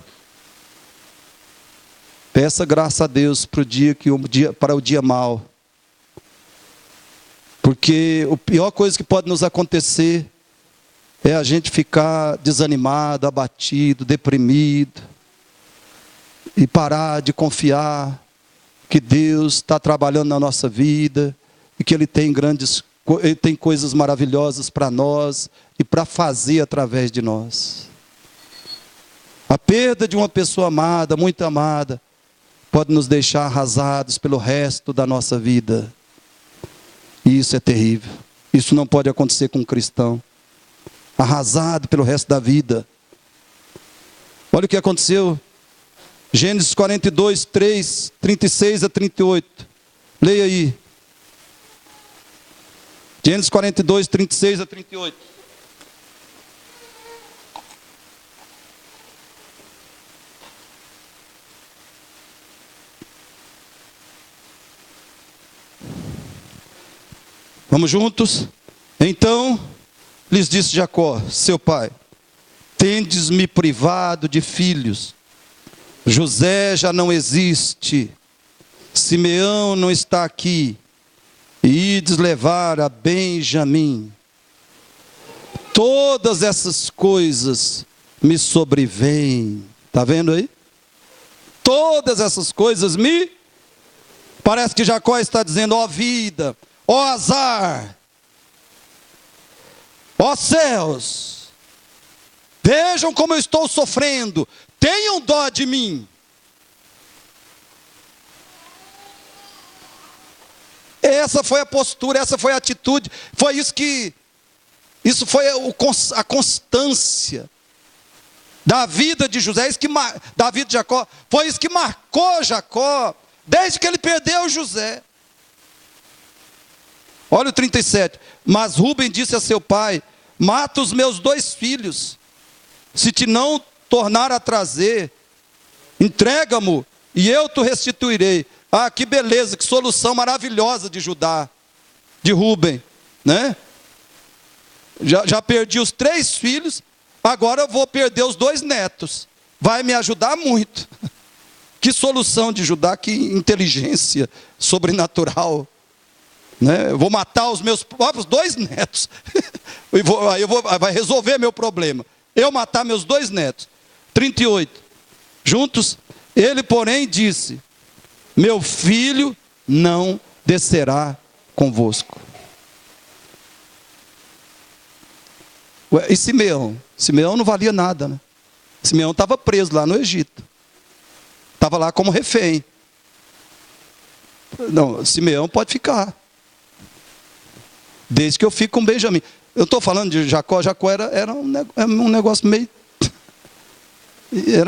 Peça graça a Deus para o dia mau. Porque a pior coisa que pode nos acontecer é a gente ficar desanimado, abatido, deprimido. E parar de confiar que Deus está trabalhando na nossa vida. E que Ele tem coisas maravilhosas para nós e para fazer através de nós. A perda de uma pessoa amada, muito amada, pode nos deixar arrasados pelo resto da nossa vida. E isso é terrível. Isso não pode acontecer com um cristão. Arrasado pelo resto da vida. Olha o que aconteceu. Gênesis 42, 3, 36 a 38. Leia aí. Gênesis 42, 36 a 38. Vamos juntos? Então lhes disse Jacó, seu pai: tendes-me privado de filhos. José já não existe. Simeão não está aqui. E ides levar a Benjamim. Todas essas coisas me sobrevêm. Está vendo aí? Todas essas coisas me... Parece que Jacó está dizendo: ó vida, ó azar, ó céus, vejam como eu estou sofrendo, tenham dó de mim. Essa foi a postura, essa foi a atitude, isso foi a constância da vida de José, da vida de Jacó, foi isso que marcou Jacó, desde que ele perdeu José. Olha o 37, mas Rúben disse a seu pai: mata os meus 2 filhos, se te não tornar a trazer, entrega-mo, e eu te restituirei. Ah, que beleza, que solução maravilhosa de Judá, de Rúben, né? Já perdi os 3 filhos, agora eu vou perder os 2 netos, vai me ajudar muito. Que solução de Judá, que inteligência sobrenatural, né? Eu vou matar os meus próprios 2 netos, vai resolver meu problema, eu matar meus 2 netos. 38, juntos, ele porém disse: meu filho não descerá convosco. Ué, e Simeão? Simeão não valia nada, né? Simeão estava preso lá no Egito. Estava lá como refém. Não, Simeão pode ficar. Desde que eu fique com Benjamim. Eu estou falando de Jacó. Jacó era um negócio meio...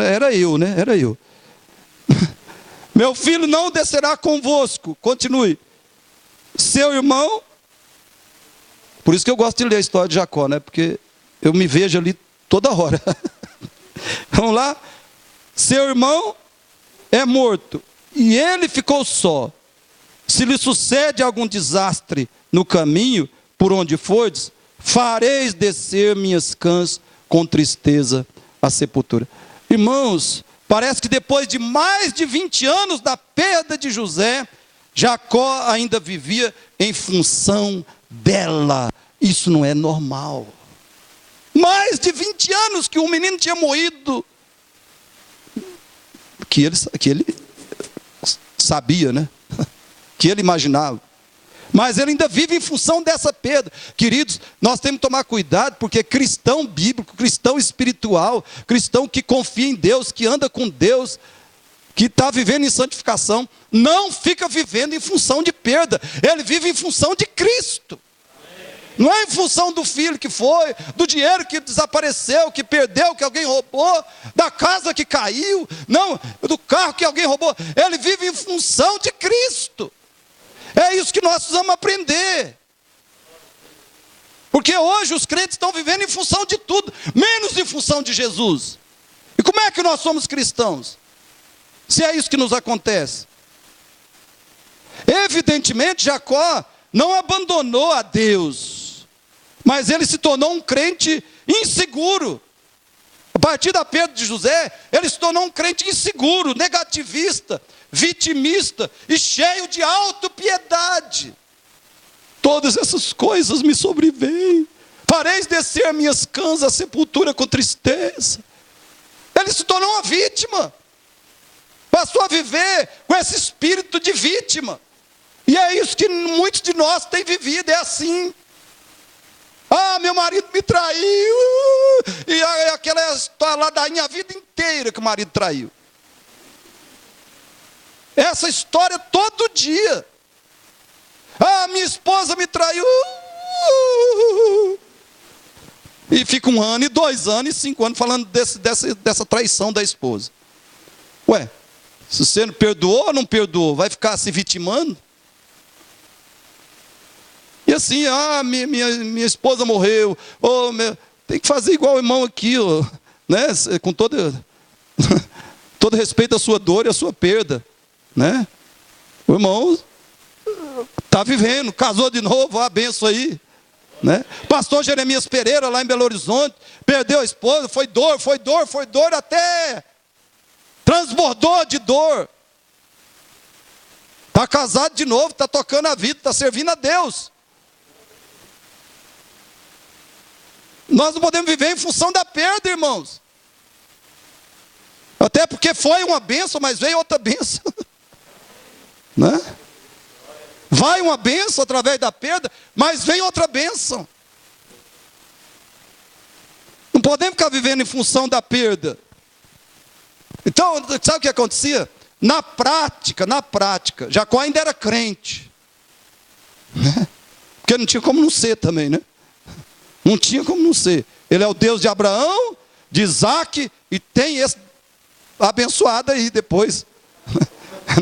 Era eu, né? Era eu. Meu filho não descerá convosco. Continue. Seu irmão... Por isso que eu gosto de ler a história de Jacó, né? Porque eu me vejo ali toda hora. Vamos lá. Seu irmão é morto, e ele ficou só. Se lhe sucede algum desastre no caminho, por onde fordes, fareis descer minhas cãs com tristeza à sepultura. Irmãos, parece que depois de mais de 20 anos da perda de José, Jacó ainda vivia em função dela. Isso não é normal. Mais de 20 anos que um menino tinha morrido, que ele sabia, né? Que ele imaginava. Mas ele ainda vive em função dessa perda. Queridos, nós temos que tomar cuidado, porque cristão bíblico, cristão espiritual, cristão que confia em Deus, que anda com Deus, que está vivendo em santificação, não fica vivendo em função de perda. Ele vive em função de Cristo. Não é em função do filho que foi, do dinheiro que desapareceu, que perdeu, que alguém roubou, da casa que caiu, não, do carro que alguém roubou. Ele vive em função de Cristo. É isso que nós precisamos aprender. Porque hoje os crentes estão vivendo em função de tudo, menos em função de Jesus. E como é que nós somos cristãos? Se é isso que nos acontece. Evidentemente, Jacó não abandonou a Deus, mas ele se tornou um crente inseguro. partir da perda de José, ele se tornou um crente inseguro, negativista, vitimista e cheio de autopiedade. Todas essas coisas me sobrevêm. Fareis descer minhas cãs à sepultura com tristeza. Ele se tornou uma vítima. Passou a viver com esse espírito de vítima. E é isso que muitos de nós têm vivido, é assim. Ah, meu marido me traiu. E aquela história ladainha a vida inteira que o marido traiu. Essa história todo dia. Ah, minha esposa me traiu. E fica 1 ano, e 2 anos, e 5 anos falando dessa traição da esposa. Ué, se você não perdoou ou não perdoou, vai ficar se vitimando? E assim, minha esposa morreu. Tem que fazer igual o irmão aqui, né? Com todo respeito à sua dor e à sua perda, né? O irmão está vivendo, casou de novo, a benção aí, né? Pastor Jeremias Pereira, lá em Belo Horizonte, perdeu a esposa, foi dor, até transbordou de dor. Está casado de novo, está tocando a vida, está servindo a Deus. Nós não podemos viver em função da perda, irmãos. Até porque foi uma bênção, mas veio outra bênção. Né? Vai uma bênção através da perda, mas vem outra bênção. Não podemos ficar vivendo em função da perda. Então, sabe o que acontecia? Na prática, Jacó ainda era crente. Né? Porque não tinha como não ser também, né? Não tinha como não ser. Ele é o Deus de Abraão, de Isaac, e tem esse abençoado aí depois,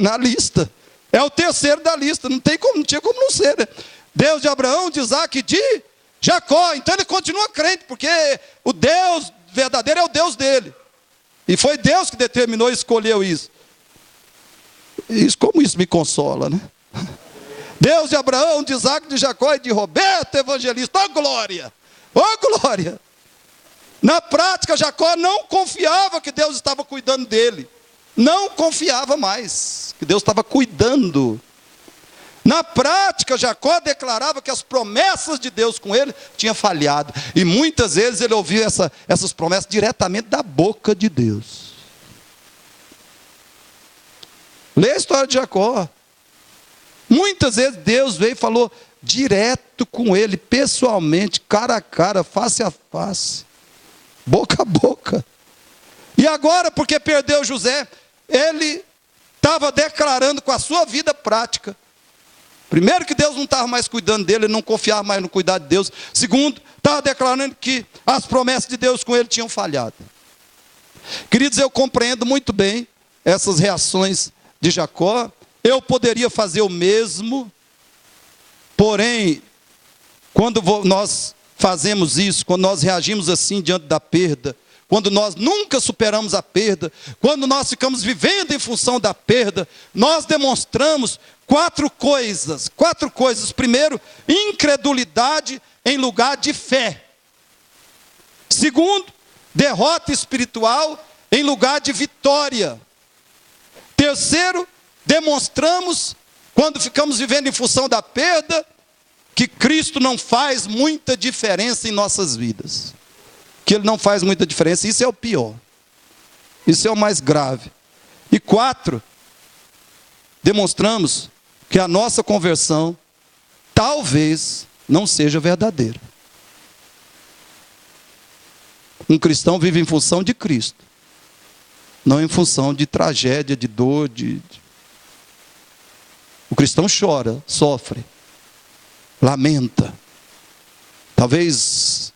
na lista. É o terceiro da lista, não tinha como não ser, né? Deus de Abraão, de Isaac e de Jacó. Então ele continua crente, porque o Deus verdadeiro é o Deus dele. E foi Deus que determinou e escolheu isso. Como isso me consola, né? Deus de Abraão, de Isaac, de Jacó e de Roberto Evangelista. Ó glória! Ó glória! Na prática, Jacó não confiava que Deus estava cuidando dele. Não confiava mais que Deus estava cuidando. Na prática, Jacó declarava que as promessas de Deus com ele tinham falhado. E muitas vezes ele ouvia essas promessas diretamente da boca de Deus. Lê a história de Jacó. Muitas vezes Deus veio e falou direto com ele, pessoalmente, cara a cara, face a face, boca a boca. E agora, porque perdeu José, ele estava declarando com a sua vida prática. Primeiro, que Deus não estava mais cuidando dele, ele não confiava mais no cuidado de Deus. Segundo, estava declarando que as promessas de Deus com ele tinham falhado. Queridos, eu compreendo muito bem essas reações de Jacó. Eu poderia fazer o mesmo, porém, quando nós fazemos isso, quando nós reagimos assim diante da perda, quando nós nunca superamos a perda, quando nós ficamos vivendo em função da perda, nós demonstramos 4 coisas. Primeiro, incredulidade em lugar de fé. Segundo, derrota espiritual em lugar de vitória. Terceiro, demonstramos, quando ficamos vivendo em função da perda, que Cristo não faz muita diferença em nossas vidas. Que Ele não faz muita diferença. Isso é o pior. Isso é o mais grave. E 4, demonstramos que a nossa conversão talvez não seja verdadeira. Um cristão vive em função de Cristo, não em função de tragédia, de dor, O cristão chora, sofre, lamenta. Talvez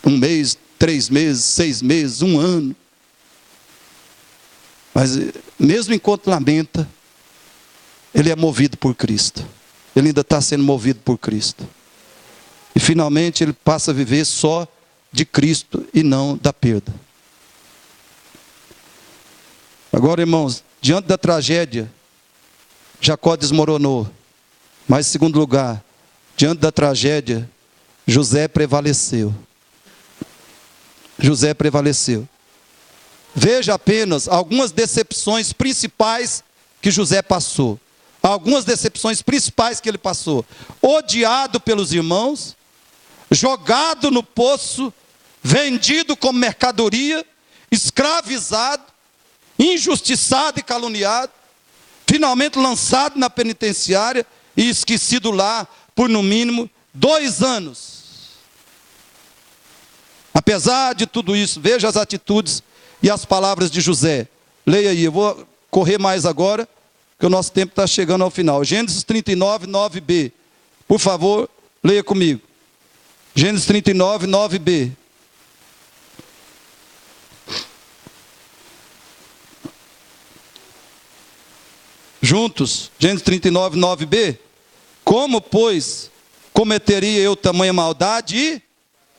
1 mês, 3 meses, 6 meses, 1 ano. Mas mesmo enquanto lamenta, ele é movido por Cristo. Ele ainda está sendo movido por Cristo. E finalmente ele passa a viver só de Cristo e não da perda. Agora, irmãos, diante da tragédia, Jacó desmoronou. Mas, em segundo lugar, diante da tragédia, José prevaleceu. José prevaleceu. Veja apenas algumas decepções principais que José passou. Algumas decepções principais que ele passou. Odiado pelos irmãos, jogado no poço, vendido como mercadoria, escravizado, injustiçado e caluniado, finalmente lançado na penitenciária e esquecido lá por no mínimo 2 anos. Apesar de tudo isso, veja as atitudes e as palavras de José. Leia aí, eu vou correr mais agora, porque o nosso tempo está chegando ao final. Gênesis 39, 9b. Por favor, leia comigo. Gênesis 39, 9b. Juntos, Gênesis 39, 9b. Como, pois, cometeria eu tamanha maldade e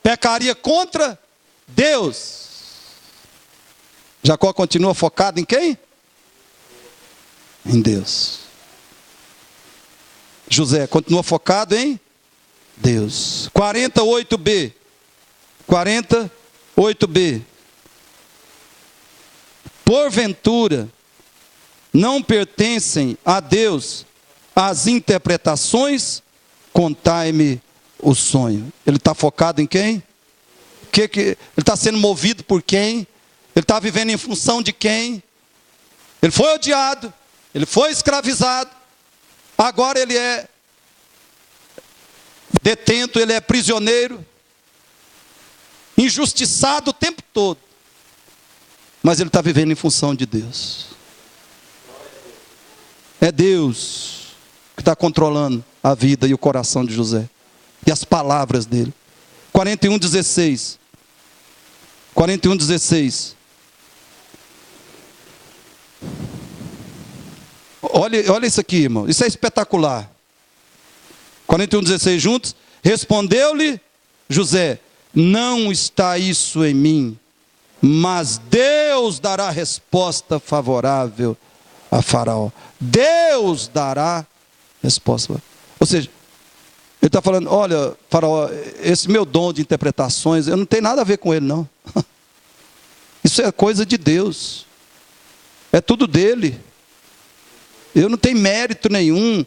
pecaria contra Deus? Jacó continua focado em quem? Em Deus. José continua focado em Deus. 48b. 48b. Porventura, não pertencem a Deus as interpretações? Contai-me o sonho. Ele está focado em quem? Ele está sendo movido por quem? Ele está vivendo em função de quem? Ele foi odiado, ele foi escravizado, agora ele é detento, ele é prisioneiro, injustiçado o tempo todo, mas ele está vivendo em função de Deus. É Deus que está controlando a vida e o coração de José, e as palavras dele. 41:16. 41:16. Olha isso aqui, irmão. Isso é espetacular. 41:16 juntos. Respondeu-lhe José: não está isso em mim, mas Deus dará resposta favorável a Faraó. Deus dará resposta. Ou seja, ele está falando: olha, Faraó, esse meu dom de interpretações, eu não tenho nada a ver com ele, não. Isso é coisa de Deus. É tudo dele. Eu não tenho mérito nenhum.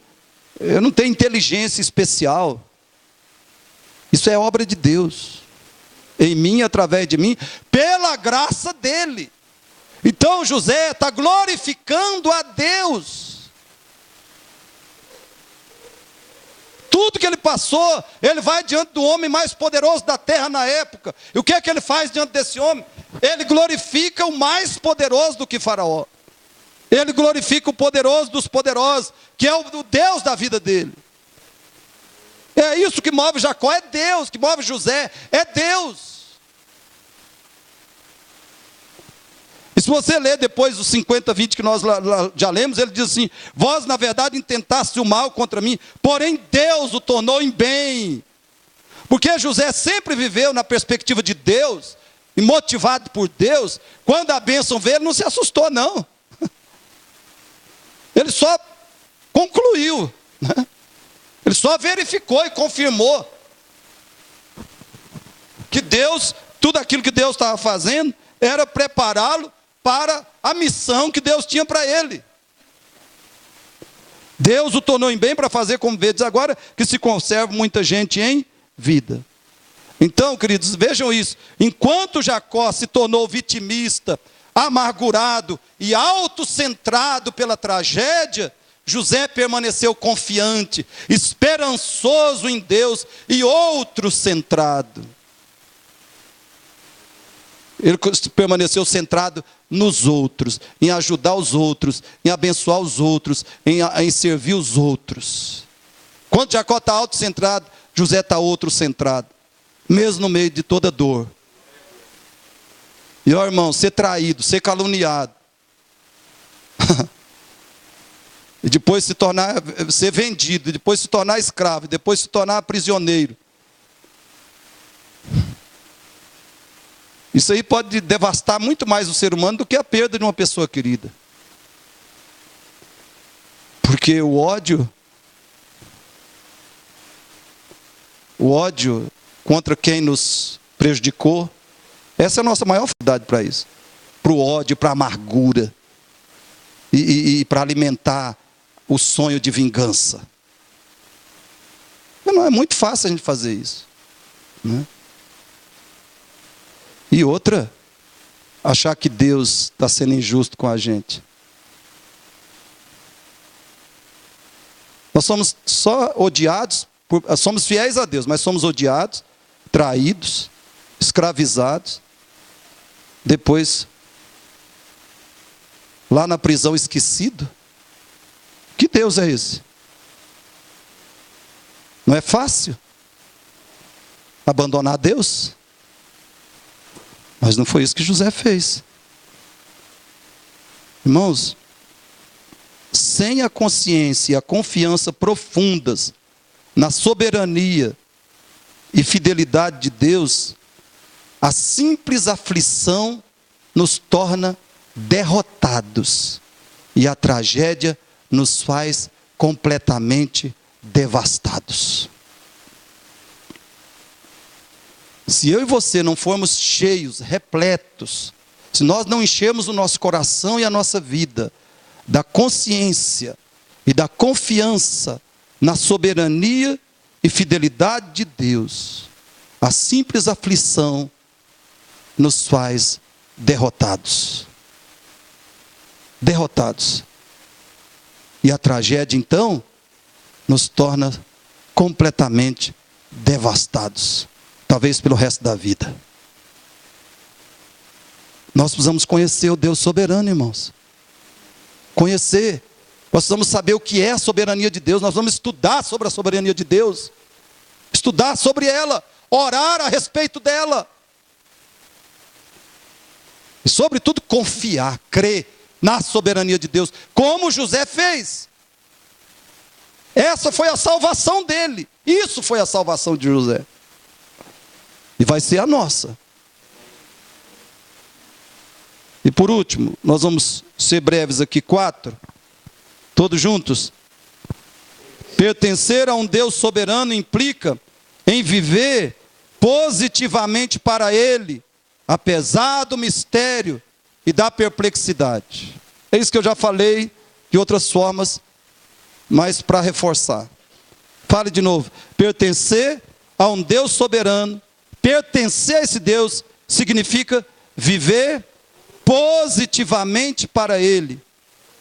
Eu não tenho inteligência especial. Isso é obra de Deus. Em mim, através de mim, pela graça dele. Então José está glorificando a Deus. Tudo que ele passou, ele vai diante do homem mais poderoso da terra na época. E o que é que ele faz diante desse homem? Ele glorifica o mais poderoso do que Faraó. Ele glorifica o poderoso dos poderosos, que é o Deus da vida dele. É isso que move Jacó, é Deus. Que move José, é Deus. E se você ler depois os 50:20 que nós já lemos, ele diz assim: vós na verdade intentaste o mal contra mim, porém Deus o tornou em bem. Porque José sempre viveu na perspectiva de Deus, e motivado por Deus. Quando a bênção veio, ele não se assustou não. Ele só concluiu, né? Ele só verificou e confirmou que Deus, tudo aquilo que Deus estava fazendo, era prepará-lo para a missão que Deus tinha para ele. Deus o tornou em bem para fazer como vedes agora, que se conserva muita gente em vida. Então, queridos, vejam isso. Enquanto Jacó se tornou vitimista, amargurado e autocentrado pela tragédia, José permaneceu confiante, esperançoso em Deus e outro-centrado. Ele permaneceu centrado nos outros, em ajudar os outros, em abençoar os outros, em servir os outros. Quando Jacó está autocentrado, José está outro-centrado, mesmo no meio de toda dor. E ó, irmão, ser traído, ser caluniado, e depois ser vendido, e depois se tornar escravo, e depois se tornar prisioneiro. Isso aí pode devastar muito mais o ser humano do que a perda de uma pessoa querida. Porque o ódio contra quem nos prejudicou, Essa é a nossa maior dificuldade para isso. Para o ódio, para a amargura. E para alimentar o sonho de vingança. Não é muito fácil a gente fazer isso. Né? E outra, achar que Deus está sendo injusto com a gente. Nós somos só odiados, somos fiéis a Deus, mas somos odiados, traídos, escravizados. Depois, lá na prisão esquecido. Que Deus é esse? Não é fácil abandonar Deus? Mas não foi isso que José fez. Irmãos, sem a consciência e a confiança profundas na soberania e fidelidade de Deus, a simples aflição nos torna derrotados e a tragédia nos faz completamente devastados. Se eu e você não formos cheios, repletos, se nós não enchermos o nosso coração e a nossa vida da consciência e da confiança na soberania e fidelidade de Deus, a simples aflição nos faz derrotados. Derrotados. E a tragédia, então, nos torna completamente devastados. Talvez pelo resto da vida. Nós precisamos conhecer o Deus soberano, irmãos. Conhecer. Nós precisamos saber o que é a soberania de Deus. Nós vamos estudar sobre a soberania de Deus. Estudar sobre ela. Orar a respeito dela. E sobretudo confiar, crer na soberania de Deus. Como José fez. Essa foi a salvação dele. Isso foi a salvação de José. E vai ser a nossa. E por último, nós vamos ser breves aqui, 4. Todos juntos. Pertencer a um Deus soberano implica em viver positivamente para Ele, apesar do mistério e da perplexidade. É isso que eu já falei de outras formas, mas para reforçar. Fale de novo. Pertencer a um Deus soberano. Pertencer a esse Deus significa viver positivamente para Ele,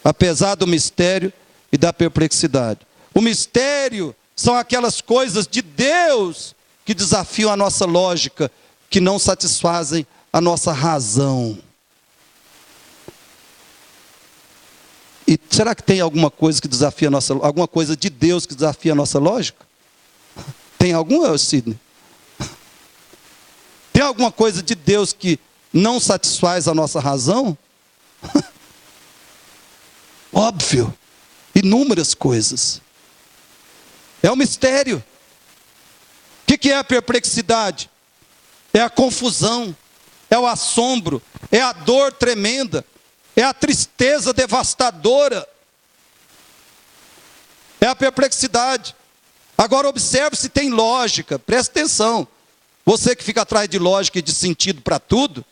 apesar do mistério e da perplexidade. O mistério são aquelas coisas de Deus que desafiam a nossa lógica, que não satisfazem a nossa razão. E será que tem alguma coisa que desafia a nossa, alguma coisa de Deus que desafia a nossa lógica? Tem alguma, Sidney? Tem alguma coisa de Deus que não satisfaz a nossa razão? Óbvio. Inúmeras coisas. É um mistério. O que é a perplexidade? É a confusão, é o assombro, é a dor tremenda, é a tristeza devastadora. É a perplexidade. Agora observe se tem lógica, presta atenção. Você que fica atrás de lógica e de sentido para tudo,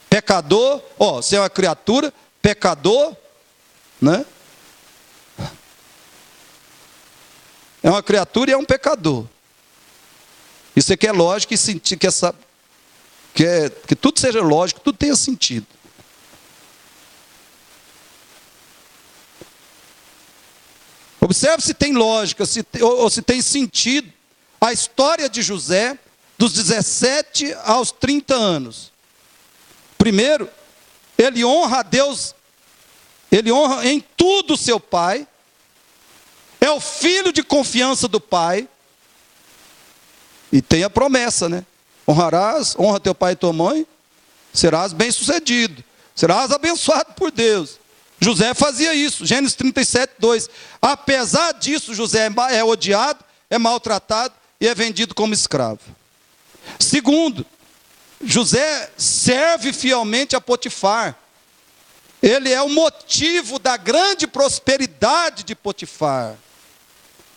pecador, você é uma criatura, pecador, né? É uma criatura e é um pecador. E você quer lógica e sentir, que tudo seja lógico, tudo tenha sentido. Observe se tem lógica, ou se tem sentido a história de José dos 17 aos 30 anos. Primeiro, ele honra a Deus, ele honra em tudo seu pai, é o filho de confiança do pai, e tem a promessa, né? Honra teu pai e tua mãe, serás bem-sucedido, serás abençoado por Deus. José fazia isso, Gênesis 37, 2. Apesar disso, José é odiado, é maltratado e é vendido como escravo. Segundo, José serve fielmente a Potifar. Ele é o motivo da grande prosperidade de Potifar,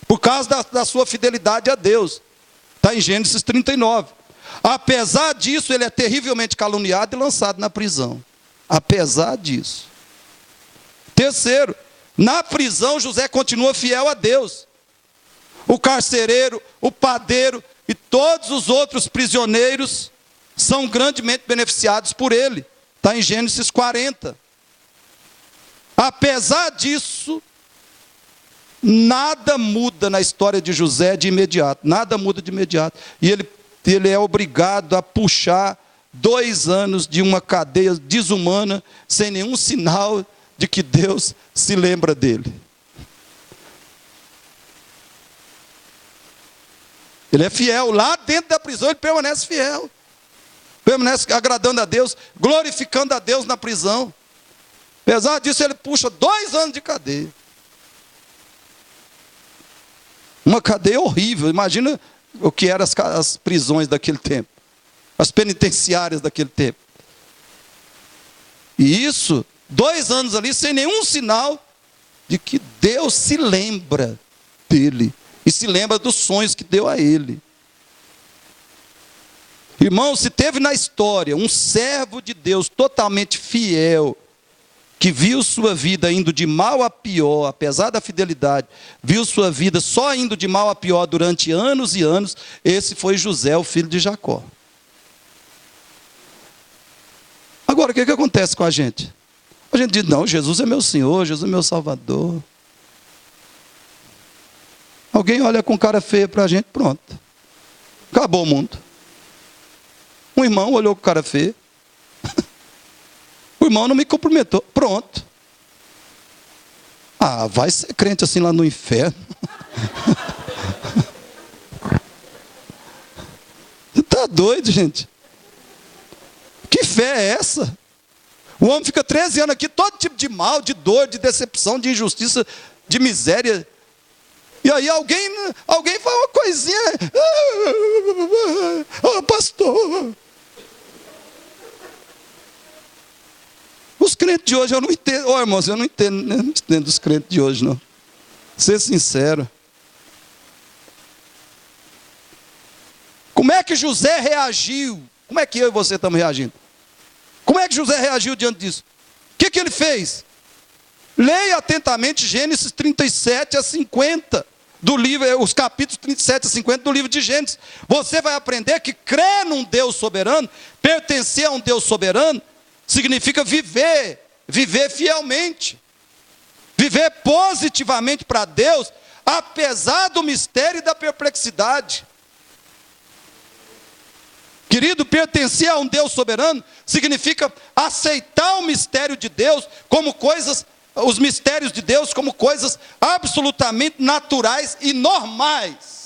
por causa da sua fidelidade a Deus. Está em Gênesis 39. Apesar disso, ele é terrivelmente caluniado e lançado na prisão. Apesar disso. Terceiro, na prisão José continua fiel a Deus. O carcereiro, o padeiro e todos os outros prisioneiros são grandemente beneficiados por ele. Está em Gênesis 40. Apesar disso, nada muda na história de José de imediato. Nada muda de imediato. E ele é obrigado a puxar 2 anos de uma cadeia desumana, sem nenhum sinal de que Deus se lembra dele. Ele é fiel. Lá dentro da prisão ele permanece fiel. Permanece agradando a Deus, glorificando a Deus na prisão. Apesar disso, ele puxa 2 anos de cadeia. Uma cadeia horrível. Imagina o que eram as prisões daquele tempo. As penitenciárias daquele tempo. E isso, 2 anos ali, sem nenhum sinal de que Deus se lembra dele. E se lembra dos sonhos que deu a ele. Irmão, se teve na história um servo de Deus totalmente fiel, que viu sua vida indo de mal a pior, apesar da fidelidade, viu sua vida só indo de mal a pior durante anos e anos, esse foi José, o filho de Jacó. Agora, o que acontece com a gente? A gente diz, não, Jesus é meu Senhor, Jesus é meu Salvador. Alguém olha com cara feia para a gente, pronto. Acabou o mundo. Um irmão olhou com cara feia. O irmão não me cumprimentou. Pronto. Ah, vai ser crente assim lá no inferno. Você está doido, gente? Que fé é essa? O homem fica 13 anos aqui, todo tipo de mal, de dor, de decepção, de injustiça, de miséria. E aí alguém fala uma coisinha. Ah, pastor. Os crentes de hoje eu não entendo. Ô, irmãos, eu não entendo os crentes de hoje, não. Ser sincero. Como é que José reagiu? Como é que eu e você estamos reagindo? Como é que José reagiu diante disso? O que ele fez? Leia atentamente Gênesis 37 a 50 do livro, os capítulos 37 a 50 do livro de Gênesis. Você vai aprender que crer num Deus soberano, pertencer a um Deus soberano, significa viver fielmente, viver positivamente para Deus, apesar do mistério e da perplexidade. Querido, pertencer a um Deus soberano significa aceitar o mistério de Deus como coisas, os mistérios de Deus como coisas absolutamente naturais e normais.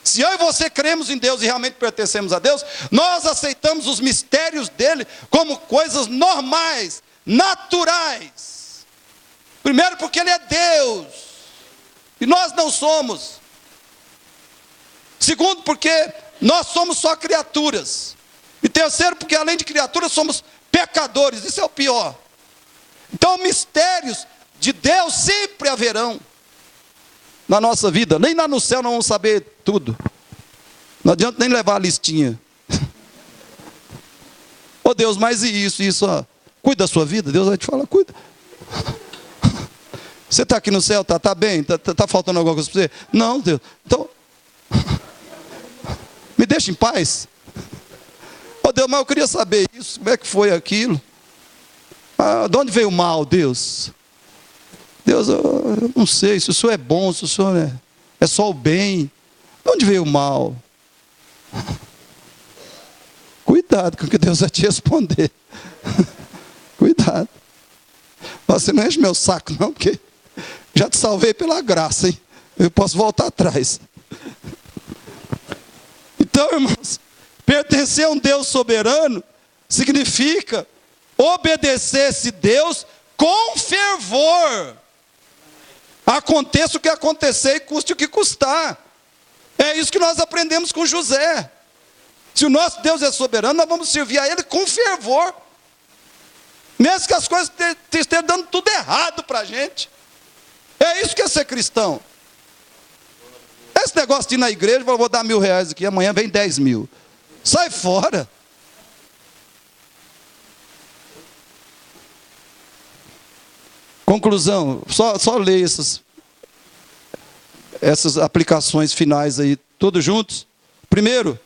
Se eu e você cremos em Deus e realmente pertencemos a Deus, nós aceitamos os mistérios dele como coisas normais, naturais. Primeiro porque ele é Deus e nós não somos. Segundo porque nós somos só criaturas. E terceiro porque além de criaturas somos pecadores, isso é o pior. Então mistérios de Deus sempre haverão na nossa vida. Nem lá no céu nós vamos saber tudo. Não adianta nem levar a listinha. Ô Deus, mas e isso, ó. Cuida da sua vida, Deus vai te falar, cuida. Você está aqui no céu, tá bem? Tá faltando alguma coisa para você? Não, Deus. Então, me deixa em paz. Ô Deus, mas eu queria saber isso, como é que foi aquilo? Ah, de onde veio o mal, Deus? Deus, eu não sei, se o Senhor é bom, se o Senhor é só o bem. De onde veio o mal? Cuidado com o que Deus vai te responder. Cuidado. Você não enche meu saco não, porque já te salvei pela graça, hein? Eu posso voltar atrás. Então, irmãos, pertencer a um Deus soberano significa obedecer esse Deus com fervor. Aconteça o que acontecer e custe o que custar. É isso que nós aprendemos com José. Se o nosso Deus é soberano, nós vamos servir a Ele com fervor. Mesmo que as coisas estejam dando tudo errado para a gente. É isso que é ser cristão. Esse negócio de ir na igreja, vou dar R$1.000 aqui, amanhã vem 10.000. Sai fora. Conclusão, só leia essas aplicações finais aí, todos juntos. Primeiro,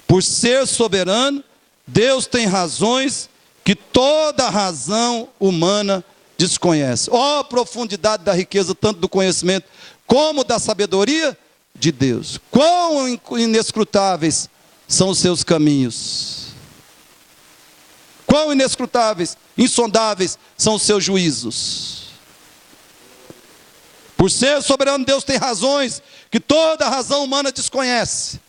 por ser soberano, Deus tem razões que toda razão humana desconhece. Ó, profundidade da riqueza, tanto do conhecimento como da sabedoria de Deus. Quão inescrutáveis são os seus caminhos. Quão inescrutáveis, insondáveis são os seus juízos. Por ser soberano, Deus tem razões que toda razão humana desconhece.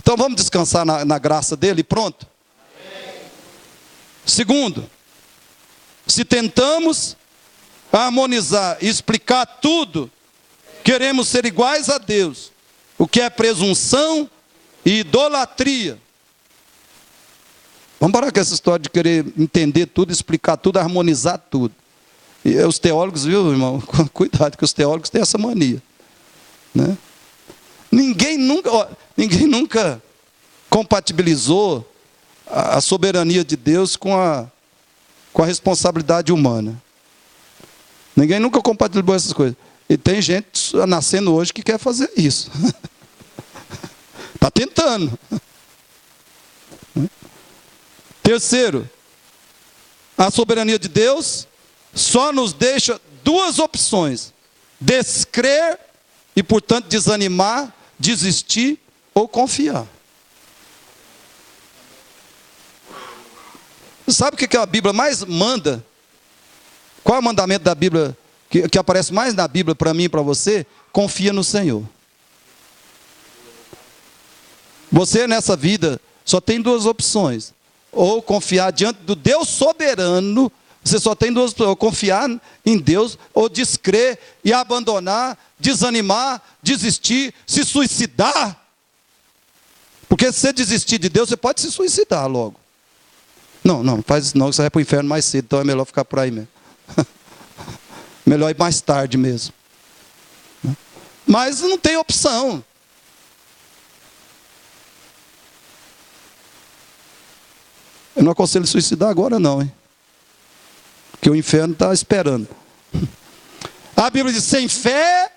Então vamos descansar na graça dele e pronto. Segundo, se tentamos harmonizar e explicar tudo, queremos ser iguais a Deus, o que é presunção e idolatria. Vamos parar com essa história de querer entender tudo, explicar tudo, harmonizar tudo. E os teólogos, viu, irmão? Cuidado, que os teólogos têm essa mania, né? Ninguém nunca compatibilizou a soberania de Deus com a responsabilidade humana. Ninguém nunca compatibilizou essas coisas. E tem gente nascendo hoje que quer fazer isso. Está tentando. Terceiro, a soberania de Deus só nos deixa duas opções: descrer e, portanto, desanimar, desistir ou confiar. Sabe o que a Bíblia mais manda? Qual é o mandamento da Bíblia que aparece mais na Bíblia para mim e para você? Confia no Senhor. Você nessa vida só tem duas opções: ou confiar diante do Deus soberano. Você só tem duas opções: ou confiar em Deus, ou descrer e abandonar, desanimar, desistir, se suicidar. Porque se você desistir de Deus, você pode se suicidar logo. Não faz isso não, você vai para o inferno mais cedo, então é melhor ficar por aí mesmo. Melhor ir mais tarde mesmo. Mas não tem opção. Eu não aconselho suicidar agora não, hein? Porque o inferno está esperando. A Bíblia diz: sem fé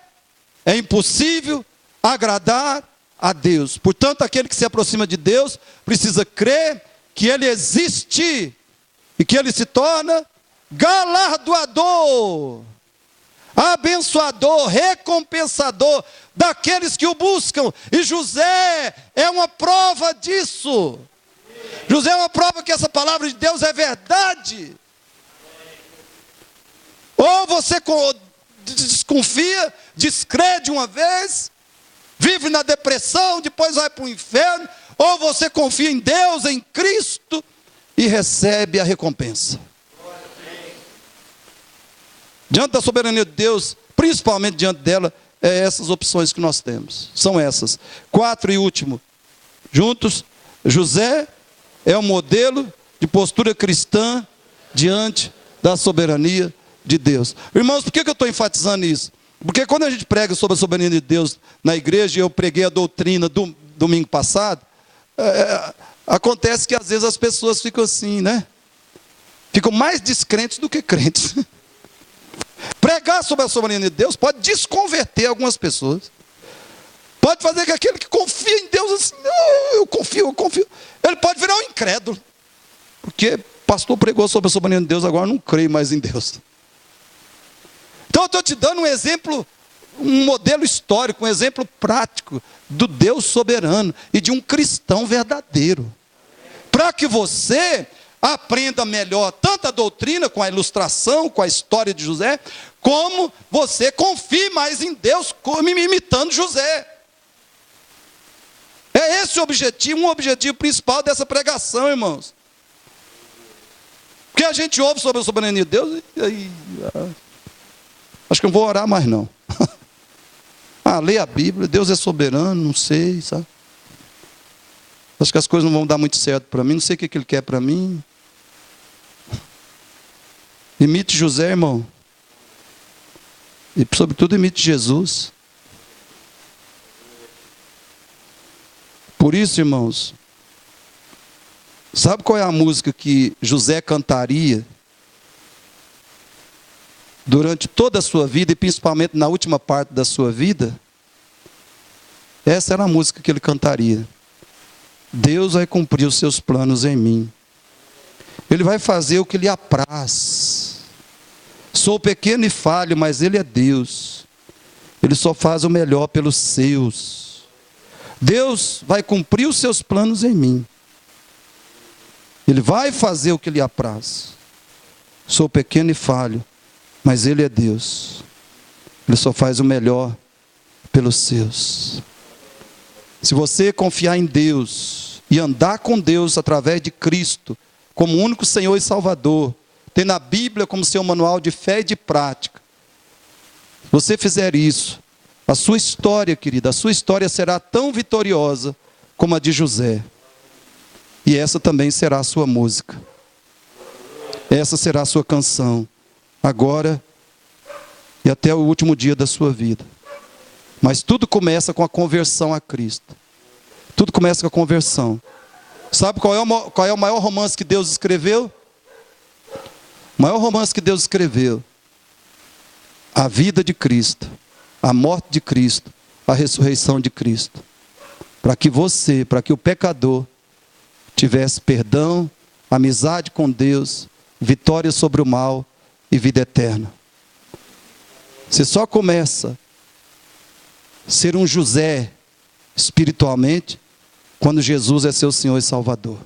é impossível agradar a Deus. Portanto, aquele que se aproxima de Deus precisa crer que Ele existe e que Ele se torna galardoador, abençoador, recompensador daqueles que o buscam. E José é uma prova disso. José é uma prova que essa palavra de Deus é verdade. Ou você desconfia, descrê de uma vez, vive na depressão, depois vai para o inferno. Ou você confia em Deus, em Cristo, e recebe a recompensa. Diante da soberania de Deus, principalmente diante dela, é essas opções que nós temos. São essas. 4 e último. Juntos, José é o modelo de postura cristã diante da soberania de Deus. Irmãos, por que eu estou enfatizando isso? Porque quando a gente prega sobre a soberania de Deus na igreja, e eu preguei a doutrina do domingo passado, acontece que às vezes as pessoas ficam assim, né? Ficam mais descrentes do que crentes. Pregar sobre a soberania de Deus pode desconverter algumas pessoas. Pode fazer que aquele que confia em Deus assim, eu confio. Ele pode virar um incrédulo. Porque pastor pregou sobre a soberania de Deus, agora eu não creio mais em Deus. Então eu estou te dando um exemplo, um modelo histórico, um exemplo prático do Deus soberano e de um cristão verdadeiro. Para que você aprenda melhor tanto a doutrina, com a ilustração, com a história de José, como você confie mais em Deus, como imitando José. É esse o objetivo, um objetivo principal dessa pregação, irmãos. Porque a gente ouve sobre a soberania de Deus e aí, acho que não vou orar mais não. Lê a Bíblia, Deus é soberano, não sei, sabe? Acho que as coisas não vão dar muito certo para mim, não sei o que Ele quer para mim. Imite José, irmão. E sobretudo imite Jesus. Por isso, irmãos, sabe qual é a música que José cantaria durante toda a sua vida, e principalmente na última parte da sua vida? Essa era a música que ele cantaria. Deus vai cumprir os seus planos em mim. Ele vai fazer o que lhe apraz. Sou pequeno e falho, mas Ele é Deus. Ele só faz o melhor pelos seus. Deus vai cumprir os seus planos em mim. Ele vai fazer o que lhe apraz. Sou pequeno e falho, mas Ele é Deus. Ele só faz o melhor pelos seus. Se você confiar em Deus e andar com Deus através de Cristo, como único Senhor e Salvador, tendo a Bíblia como seu manual de fé e de prática, se você fizer isso, a sua história, querida, a sua história será tão vitoriosa como a de José. E essa também será a sua música. Essa será a sua canção, agora e até o último dia da sua vida. Mas tudo começa com a conversão a Cristo. Tudo começa com a conversão. Sabe qual é o maior romance que Deus escreveu? O maior romance que Deus escreveu: a vida de Cristo, a morte de Cristo, a ressurreição de Cristo. Para que você, para que o pecador tivesse perdão, amizade com Deus, vitória sobre o mal e vida eterna. Você só começa a ser um José espiritualmente quando Jesus é seu Senhor e Salvador.